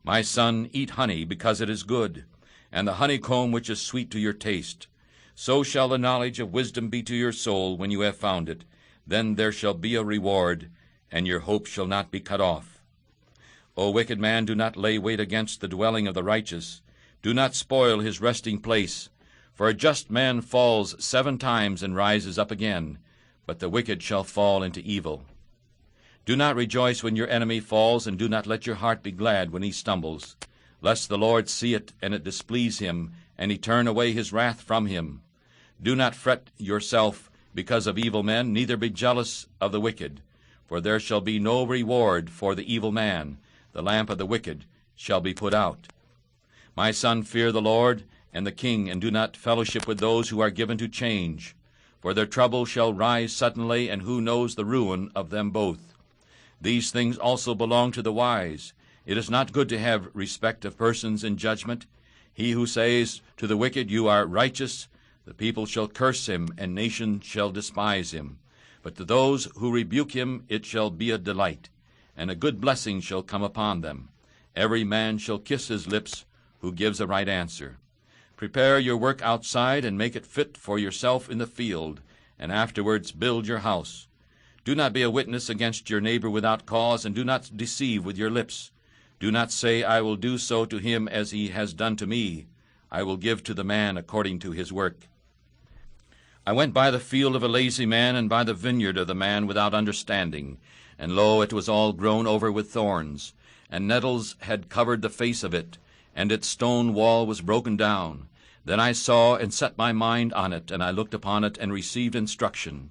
My son, eat honey, because it is good, and the honeycomb which is sweet to your taste. So shall the knowledge of wisdom be to your soul when you have found it. Then there shall be a reward, and your hope shall not be cut off. O wicked man, do not lay wait against the dwelling of the righteous. Do not spoil his resting place. For a just man falls 7 times and rises up again, but the wicked shall fall into evil. Do not rejoice when your enemy falls, and do not let your heart be glad when he stumbles, lest the Lord see it, and it displease him, and he turn away his wrath from him. Do not fret yourself because of evil men, neither be jealous of the wicked. For there shall be no reward for the evil man. The lamp of the wicked shall be put out. My son, fear the Lord and the king, and do not fellowship with those who are given to change. For their trouble shall rise suddenly, and who knows the ruin of them both? These things also belong to the wise. It is not good to have respect of persons in judgment. He who says to the wicked, You are righteous, the people shall curse him, and nations shall despise him. But to those who rebuke him it shall be a delight, and a good blessing shall come upon them. Every man shall kiss his lips who gives a right answer. Prepare your work outside, and make it fit for yourself in the field, and afterwards build your house. Do not be a witness against your neighbor without cause, and do not deceive with your lips. Do not say, I will do so to him as he has done to me. I will give to the man according to his work. I went by the field of a lazy man, and by the vineyard of the man without understanding. And lo, it was all grown over with thorns, and nettles had covered the face of it, and its stone wall was broken down. Then I saw and set my mind on it, and I looked upon it and received instruction.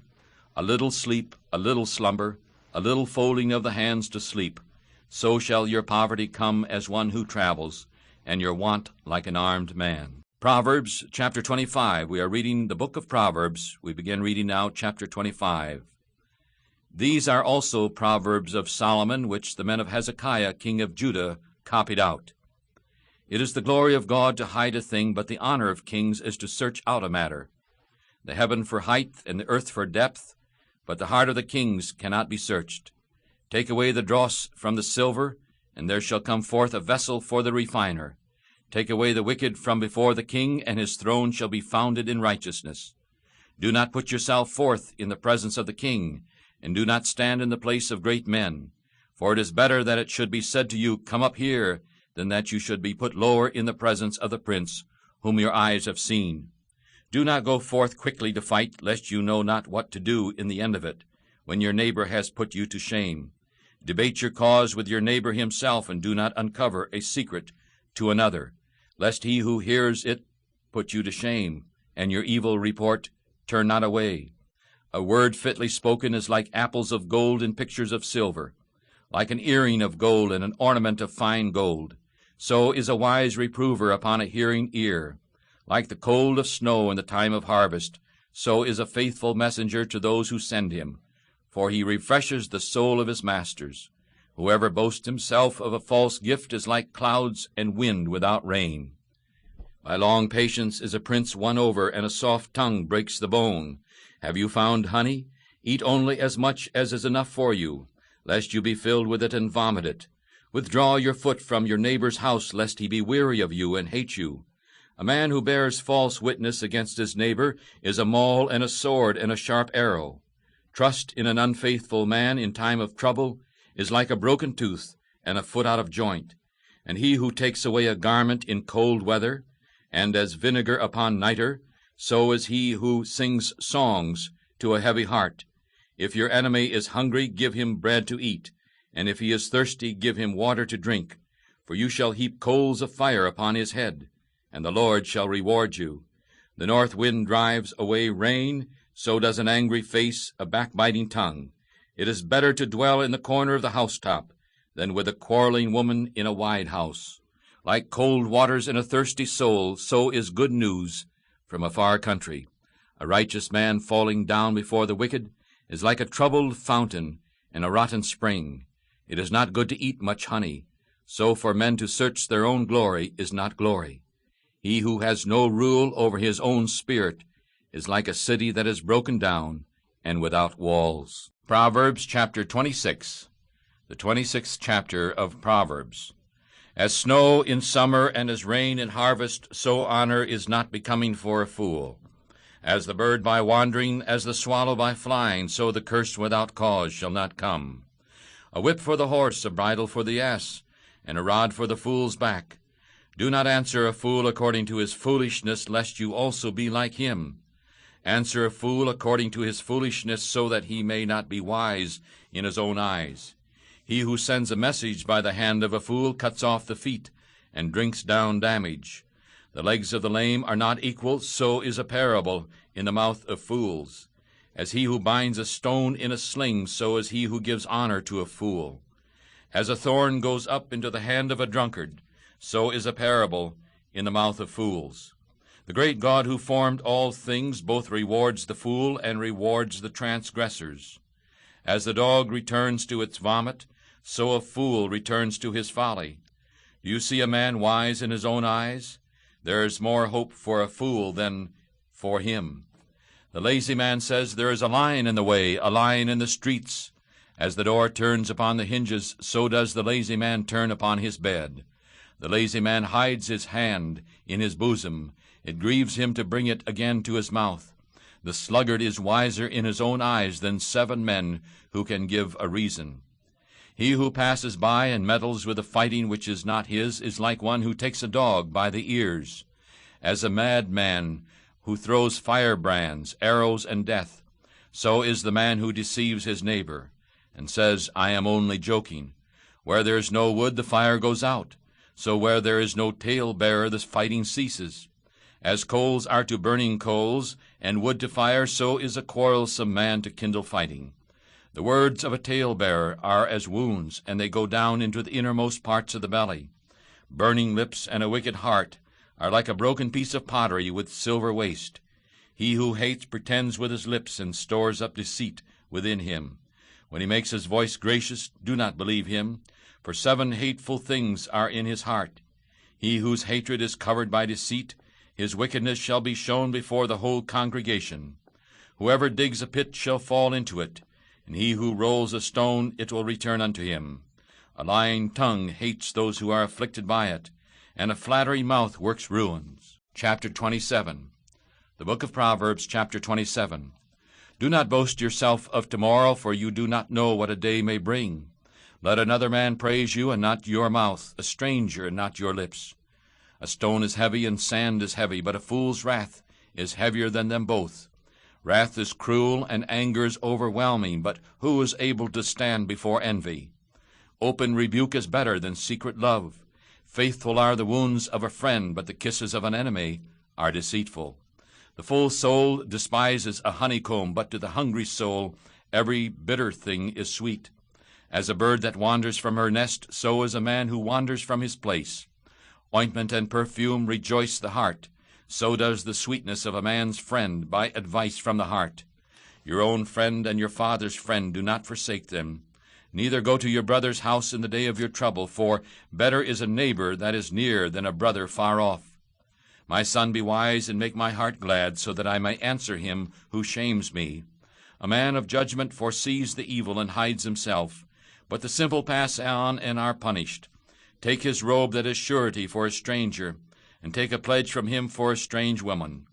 A little sleep, a little slumber, a little folding of the hands to sleep. So shall your poverty come as one who travels, and your want like an armed man. Proverbs chapter 25. We are reading the book of Proverbs. We begin reading now chapter 25. These are also proverbs of Solomon, which the men of Hezekiah king of Judah copied out. It is the glory of God to hide a thing, but the honor of kings is to search out a matter. The heaven for height and the earth for depth, but the heart of the kings cannot be searched. Take away the dross from the silver, and there shall come forth a vessel for the refiner. Take away the wicked from before the king, and his throne shall be founded in righteousness. Do not put yourself forth in the presence of the king, and do not stand in the place of great men. For it is better that it should be said to you, Come up here, than that you should be put lower in the presence of the prince, whom your eyes have seen. Do not go forth quickly to fight, lest you know not what to do in the end of it, when your neighbor has put you to shame. Debate your cause with your neighbor himself, and do not uncover a secret to another, lest he who hears it put you to shame, and your evil report turn not away. A word fitly spoken is like apples of gold in pictures of silver, like an earring of gold and an ornament of fine gold. So is a wise reprover upon a hearing ear. Like the cold of snow in the time of harvest, so is a faithful messenger to those who send him, for he refreshes the soul of his masters. Whoever boasts himself of a false gift is like clouds and wind without rain. By long patience is a prince won over, and a soft tongue breaks the bone. Have you found honey? Eat only as much as is enough for you, lest you be filled with it and vomit it. Withdraw your foot from your neighbor's house, lest he be weary of you and hate you. A man who bears false witness against his neighbor is a maul and a sword and a sharp arrow. Trust in an unfaithful man in time of trouble is like a broken tooth and a foot out of joint. And he who takes away a garment in cold weather, and as vinegar upon nitre, so is he who sings songs to a heavy heart. If your enemy is hungry, give him bread to eat, and if he is thirsty, give him water to drink. For you shall heap coals of fire upon his head, and the Lord shall reward you. The north wind drives away rain, so does an angry face a backbiting tongue. It is better to dwell in the corner of the housetop than with a quarreling woman in a wide house. Like cold waters in a thirsty soul, so is good news from a far country. A righteous man falling down before the wicked is like a troubled fountain in a rotten spring. It is not good to eat much honey, so for men to search their own glory is not glory. He who has no rule over his own spirit is like a city that is broken down and without walls. Proverbs chapter 26, the 26th chapter of Proverbs. As snow in summer and as rain in harvest, so honor is not becoming for a fool. As the bird by wandering, as the swallow by flying, so the curse without cause shall not come. A whip for the horse, a bridle for the ass, and a rod for the fool's back. Do not answer a fool according to his foolishness, lest you also be like him. Answer a fool according to his foolishness, so that he may not be wise in his own eyes. He who sends a message by the hand of a fool cuts off the feet, and drinks down damage. The legs of the lame are not equal, so is a parable in the mouth of fools. As he who binds a stone in a sling, so is he who gives honor to a fool. As a thorn goes up into the hand of a drunkard, so is a parable in the mouth of fools. The great God who formed all things both rewards the fool and rewards the transgressors. As the dog returns to its vomit, so a fool returns to his folly. Do you see a man wise in his own eyes? There is more hope for a fool than for him. The lazy man says, There is a lion in the way, a lion in the streets. As the door turns upon the hinges, so does the lazy man turn upon his bed. The lazy man hides his hand in his bosom. It grieves him to bring it again to his mouth. The sluggard is wiser in his own eyes than 7 men who can give a reason. He who passes by and meddles with a fighting which is not his is like one who takes a dog by the ears. As a madman who throws firebrands, arrows, and death, so is the man who deceives his neighbor, and says, I am only joking. Where there is no wood, the fire goes out. So where there is no tale-bearer, the fighting ceases. As coals are to burning coals, and wood to fire, so is a quarrelsome man to kindle fighting. The words of a tale-bearer are as wounds, and they go down into the innermost parts of the belly. Burning lips and a wicked heart are like a broken piece of pottery with silver waste. He who hates pretends with his lips and stores up deceit within him. When he makes his voice gracious, do not believe him, for 7 hateful things are in his heart. He whose hatred is covered by deceit, his wickedness shall be shown before the whole congregation. Whoever digs a pit shall fall into it, and he who rolls a stone, it will return unto him. A lying tongue hates those who are afflicted by it, and a flattering mouth works ruins. Chapter 27. The Book of Proverbs, chapter 27. Do not boast yourself of tomorrow, for you do not know what a day may bring. Let another man praise you, and not your mouth, a stranger, and not your lips. A stone is heavy, and sand is heavy, but a fool's wrath is heavier than them both. Wrath is cruel, and anger is overwhelming, but who is able to stand before envy? Open rebuke is better than secret love. Faithful are the wounds of a friend, but the kisses of an enemy are deceitful. The full soul despises a honeycomb, but to the hungry soul every bitter thing is sweet. As a bird that wanders from her nest, so is a man who wanders from his place. Ointment and perfume rejoice the heart, so does the sweetness of a man's friend by advice from the heart. Your own friend and your father's friend, do not forsake them. Neither go to your brother's house in the day of your trouble, for better is a neighbor that is near than a brother far off. My son, be wise and make my heart glad, so that I may answer him who shames me. A man of judgment foresees the evil and hides himself, but the simple pass on and are punished. Take his robe that is surety for a stranger, and take a pledge from him for a strange woman.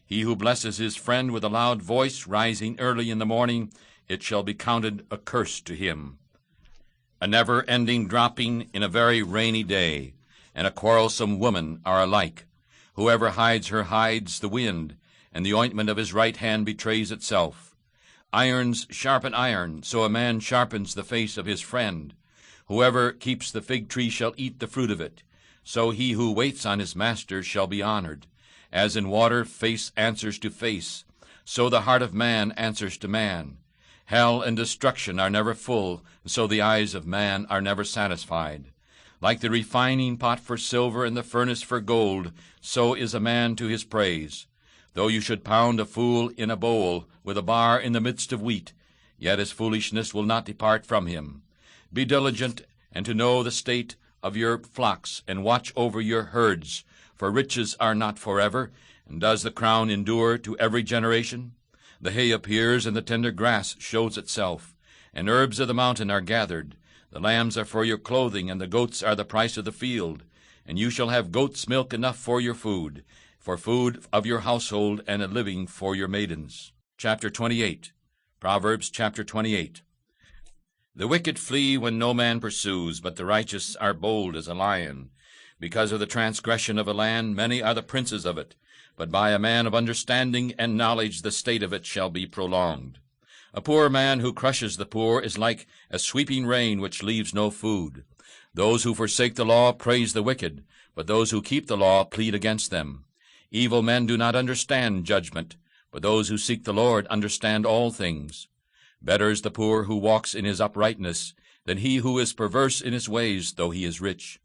He who blesses his friend with a loud voice, rising early in the morning, it shall be counted a curse to him. A never-ending dropping in a very rainy day, and a quarrelsome woman are alike. Whoever hides her hides the wind, and the ointment of his right hand betrays itself. Irons sharpen iron, so a man sharpens the face of his friend. Whoever keeps the fig tree shall eat the fruit of it. So he who waits on his master shall be honored. As in water face answers to face, so the heart of man answers to man. Hell and destruction are never full, so the eyes of man are never satisfied. Like the refining pot for silver and the furnace for gold, so is a man to his praise. Though you should pound a fool in a bowl, with a bar in the midst of wheat, yet his foolishness will not depart from him. Be diligent, and to know the state of your flocks, and watch over your herds, for riches are not forever, and does the crown endure to every generation? The hay appears, and the tender grass shows itself, and herbs of the mountain are gathered. The lambs are for your clothing, and the goats are the price of the field. And you shall have goat's milk enough for your food of your household, and a living for your maidens. Chapter 28. Proverbs chapter 28. The wicked flee when no man pursues, but the righteous are bold as a lion. Because of the transgression of a land, many are the princes of it, but by a man of understanding and knowledge the state of it shall be prolonged. A poor man who crushes the poor is like a sweeping rain which leaves no food. Those who forsake the law praise the wicked, but those who keep the law plead against them. Evil men do not understand judgment, but those who seek the Lord understand all things. Better is the poor who walks in his uprightness than he who is perverse in his ways, though he is rich.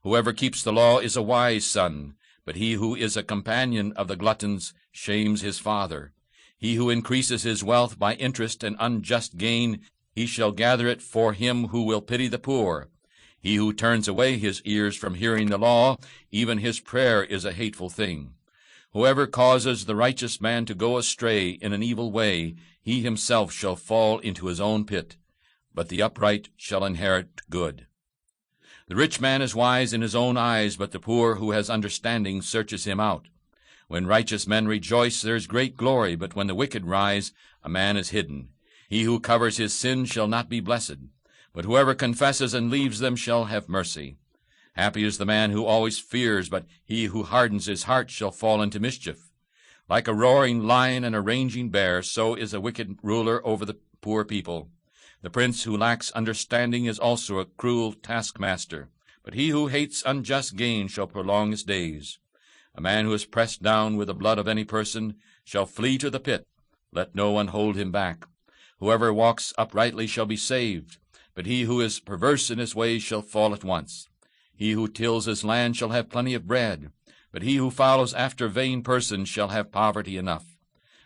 Whoever keeps the law is a wise son, but he who is a companion of the gluttons shames his father. He who increases his wealth by interest and unjust gain, he shall gather it for him who will pity the poor. He who turns away his ears from hearing the law, even his prayer is a hateful thing. Whoever causes the righteous man to go astray in an evil way, he himself shall fall into his own pit, but the upright shall inherit good. The rich man is wise in his own eyes, but the poor who has understanding searches him out. When righteous men rejoice, there is great glory, but when the wicked rise, a man is hidden. He who covers his sins shall not be blessed, but whoever confesses and leaves them shall have mercy. Happy is the man who always fears, but he who hardens his heart shall fall into mischief. Like a roaring lion and a raging bear, so is a wicked ruler over the poor people. The prince who lacks understanding is also a cruel taskmaster, but he who hates unjust gain shall prolong his days. A man who is pressed down with the blood of any person shall flee to the pit. Let no one hold him back. Whoever walks uprightly shall be saved, but he who is perverse in his ways shall fall at once. He who tills his land shall have plenty of bread, but he who follows after vain persons shall have poverty enough.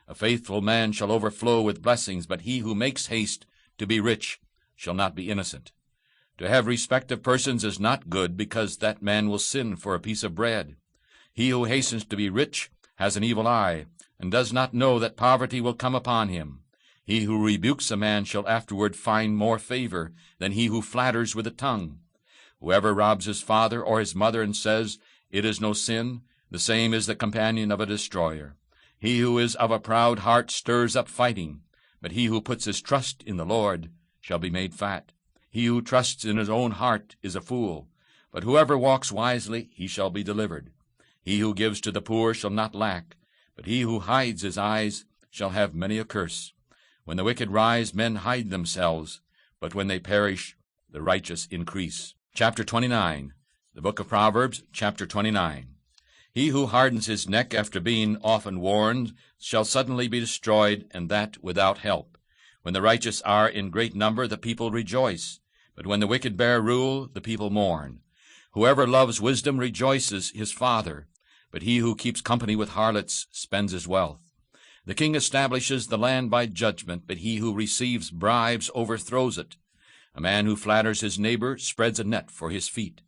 A faithful man shall overflow with blessings, but he who makes haste to be rich shall not be innocent. To have respect of persons is not good, because that man will sin for a piece of bread. He who hastens to be rich has an evil eye, and does not know that poverty will come upon him. He who rebukes a man shall afterward find more favor than he who flatters with the tongue. Whoever robs his father or his mother and says, "It is no sin," the same is the companion of a destroyer. He who is of a proud heart stirs up fighting, but he who puts his trust in the Lord shall be made fat. He who trusts in his own heart is a fool, but whoever walks wisely, he shall be delivered. He who gives to the poor shall not lack, but he who hides his eyes shall have many a curse. When the wicked rise, men hide themselves, but when they perish, the righteous increase. Chapter 29, the Book of Proverbs, chapter 29. He who hardens his neck after being often warned shall suddenly be destroyed, and that without help. When the righteous are in great number, the people rejoice, but when the wicked bear rule, the people mourn. Whoever loves wisdom rejoices his father, but he who keeps company with harlots spends his wealth. The king establishes the land by judgment, but he who receives bribes overthrows it. A man who flatters his neighbor spreads a net for his feet.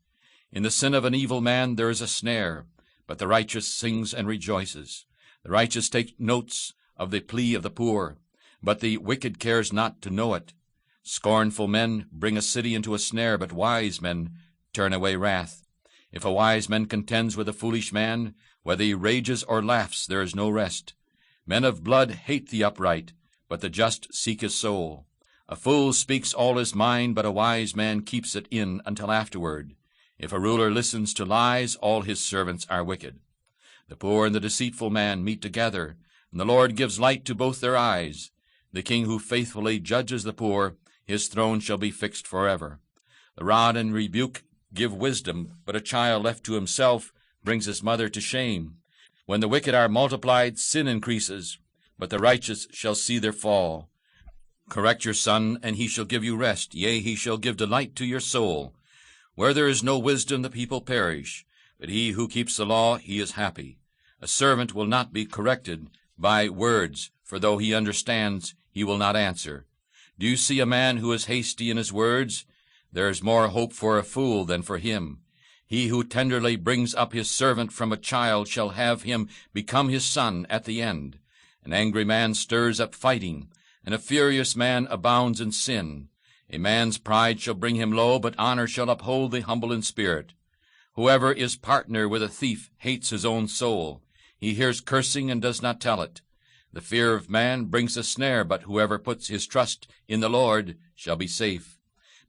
In the sin of an evil man there is a snare, but the righteous sings and rejoices. The righteous take notes of the plea of the poor, but the wicked cares not to know it. Scornful men bring a city into a snare, but wise men turn away wrath. If a wise man contends with a foolish man, whether he rages or laughs, there is no rest. Men of blood hate the upright, but the just seek his soul. A fool speaks all his mind, but a wise man keeps it in until afterward. If a ruler listens to lies, all his servants are wicked. The poor and the deceitful man meet together, and the Lord gives light to both their eyes. The king who faithfully judges the poor, his throne shall be fixed forever. The rod and rebuke give wisdom, but a child left to himself brings his mother to shame. When the wicked are multiplied, sin increases, but the righteous shall see their fall. Correct your son, and he shall give you rest. Yea, he shall give delight to your soul. Where there is no wisdom, the people perish, but he who keeps the law, he is happy. A servant will not be corrected by words, for though he understands, he will not answer. Do you see a man who is hasty in his words? There is more hope for a fool than for him. He who tenderly brings up his servant from a child shall have him become his son at the end. An angry man stirs up fighting, and a furious man abounds in sin. A man's pride shall bring him low, but honor shall uphold the humble in spirit. Whoever is partner with a thief hates his own soul. He hears cursing and does not tell it. The fear of man brings a snare, but whoever puts his trust in the Lord shall be safe.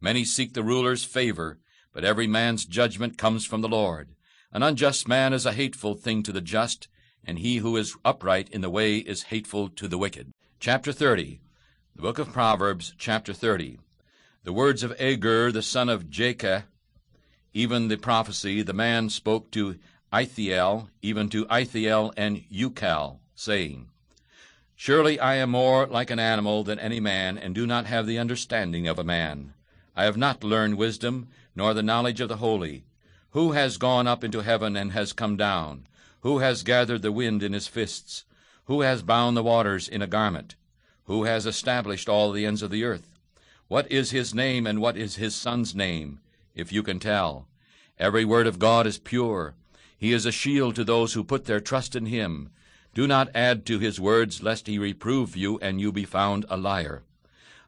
Many seek the ruler's favor, but every man's judgment comes from the Lord. An unjust man is a hateful thing to the just, and he who is upright in the way is hateful to the wicked. Chapter 30, the Book of Proverbs, chapter 30. The words of Agur, the son of Jakeh, even the prophecy, the man spoke to Ithiel, even to Ithiel and Ucal, saying, Surely I am more like an animal than any man, and do not have the understanding of a man. I have not learned wisdom, nor the knowledge of the holy. Who has gone up into heaven and has come down? Who has gathered the wind in his fists? Who has bound the waters in a garment? Who has established all the ends of the earth? What is his name, and what is his son's name, if you can tell? Every word of God is pure. He is a shield to those who put their trust in him. Do not add to his words, lest he reprove you, and you be found a liar.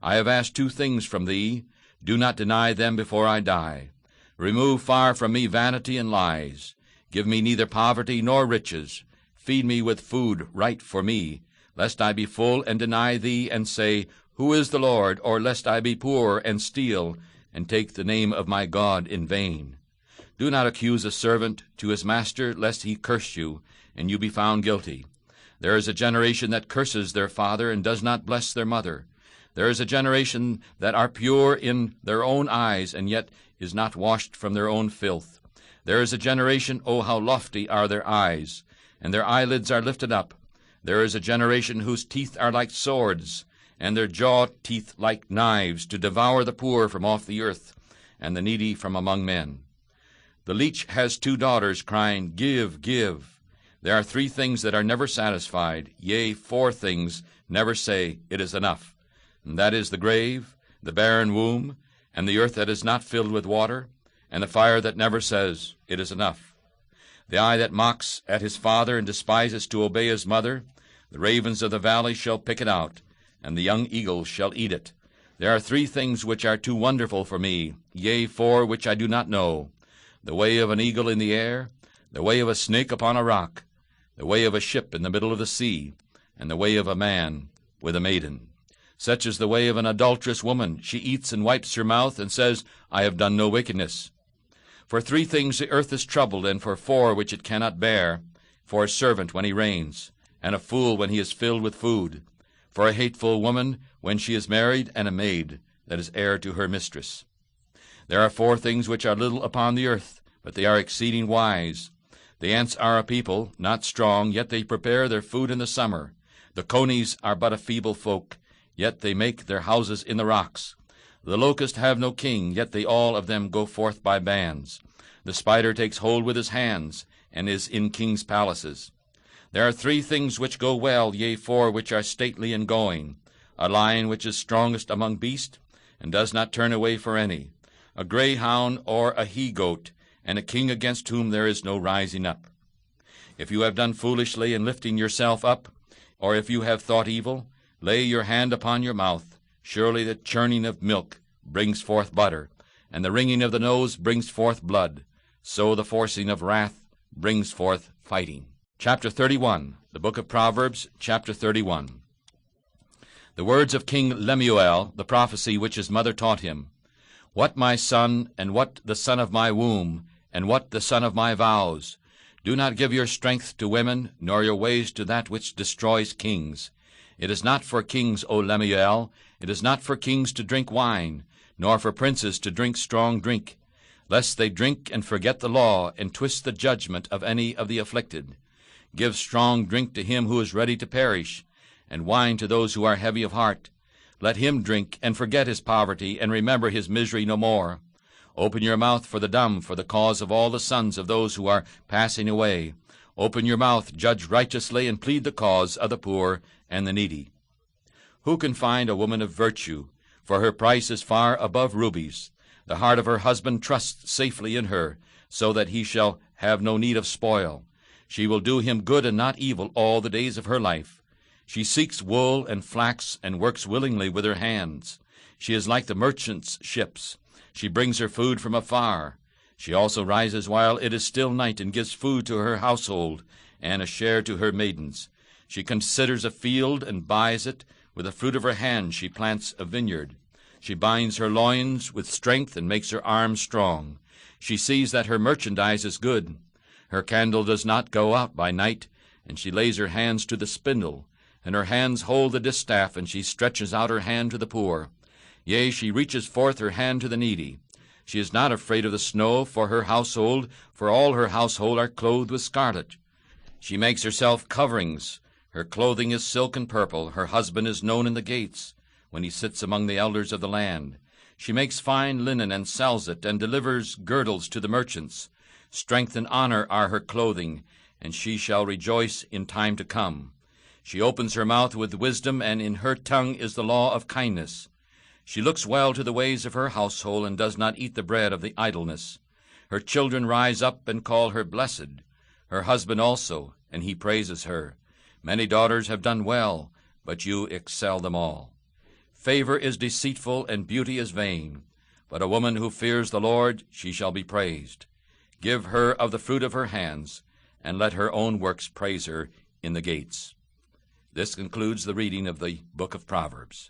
I have asked 2 things from thee. Do not deny them before I die. Remove far from me vanity and lies. Give me neither poverty nor riches. Feed me with food right for me, lest I be full and deny thee, and say, Who is the Lord? Or lest I be poor and steal, and take the name of my God in vain. Do not accuse a servant to his master, lest he curse you, and you be found guilty. There is a generation that curses their father, and does not bless their mother. There is a generation that are pure in their own eyes, and yet is not washed from their own filth. There is a generation, oh, how lofty are their eyes, and their eyelids are lifted up. There is a generation whose teeth are like swords, and their jaw teeth like knives, to devour the poor from off the earth, and the needy from among men. The leech has 2 daughters, crying, Give, give. There are 3 things that are never satisfied, yea, 4 things never say, It is enough. And that is the grave, the barren womb, and the earth that is not filled with water, and the fire that never says, It is enough. The eye that mocks at his father and despises to obey his mother, the ravens of the valley shall pick it out, and the young eagles shall eat it. There are 3 things which are too wonderful for me, yea, 4 which I do not know: the way of an eagle in the air, the way of a snake upon a rock, the way of a ship in the middle of the sea, and the way of a man with a maiden. Such is the way of an adulterous woman. She eats and wipes her mouth, and says, I have done no wickedness. For 3 things the earth is troubled, and for 4 which it cannot bear: for a servant when he reigns, and a fool when he is filled with food, for a hateful woman when she is married, and a maid that is heir to her mistress. There are 4 things which are little upon the earth, but they are exceeding wise. The ants are a people, not strong, yet they prepare their food in the summer. The conies are but a feeble folk, yet they make their houses in the rocks. The locusts have no king, yet they all of them go forth by bands. The spider takes hold with his hands, and is in kings' palaces. There are 3 things which go well, yea, 4 which are stately in going: a lion which is strongest among beasts, and does not turn away for any, a greyhound or a he-goat, and a king against whom there is no rising up. If you have done foolishly in lifting yourself up, or if you have thought evil, lay your hand upon your mouth. Surely the churning of milk brings forth butter, and the wringing of the nose brings forth blood. So the forcing of wrath brings forth fighting. Chapter 31, the Book of Proverbs, chapter 31. The words of King Lemuel, the prophecy which his mother taught him. What, my son, and what the son of my womb, and what the son of my vows? Do not give your strength to women, nor your ways to that which destroys kings. It is not for kings, O Lemuel, it is not for kings to drink wine, nor for princes to drink strong drink, lest they drink and forget the law, and twist the judgment of any of the afflicted. Give strong drink to him who is ready to perish, and wine to those who are heavy of heart. Let him drink and forget his poverty, and remember his misery no more. Open your mouth for the dumb, for the cause of all the sons of those who are passing away. Open your mouth, judge righteously, and plead the cause of the poor and the needy. Who can find a woman of virtue? For her price is far above rubies. The heart of her husband trusts safely in her, so that he shall have no need of spoil. She will do him good and not evil all the days of her life. She seeks wool and flax, and works willingly with her hands. She is like the merchant's ships. She brings her food from afar. She also rises while it is still night, and gives food to her household, and a share to her maidens. She considers a field and buys it. With the fruit of her hand she plants a vineyard. She binds her loins with strength, and makes her arms strong. She sees that her merchandise is good. Her candle does not go out by night, and she lays her hands to the spindle. And her hands hold the distaff, and she stretches out her hand to the poor. Yea, she reaches forth her hand to the needy. She is not afraid of the snow for her household, for all her household are clothed with scarlet. She makes herself coverings. Her clothing is silk and purple. Her husband is known in the gates, when he sits among the elders of the land. She makes fine linen and sells it, and delivers girdles to the merchants. Strength and honor are her clothing, and she shall rejoice in time to come. She opens her mouth with wisdom, and in her tongue is the law of kindness. She looks well to the ways of her household, and does not eat the bread of the idleness. Her children rise up and call her blessed, her husband also, and he praises her. Many daughters have done well, but you excel them all. Favor is deceitful, and beauty is vain, but a woman who fears the Lord, she shall be praised. Give her of the fruit of her hands, and let her own works praise her in the gates. This concludes the reading of the Book of Proverbs.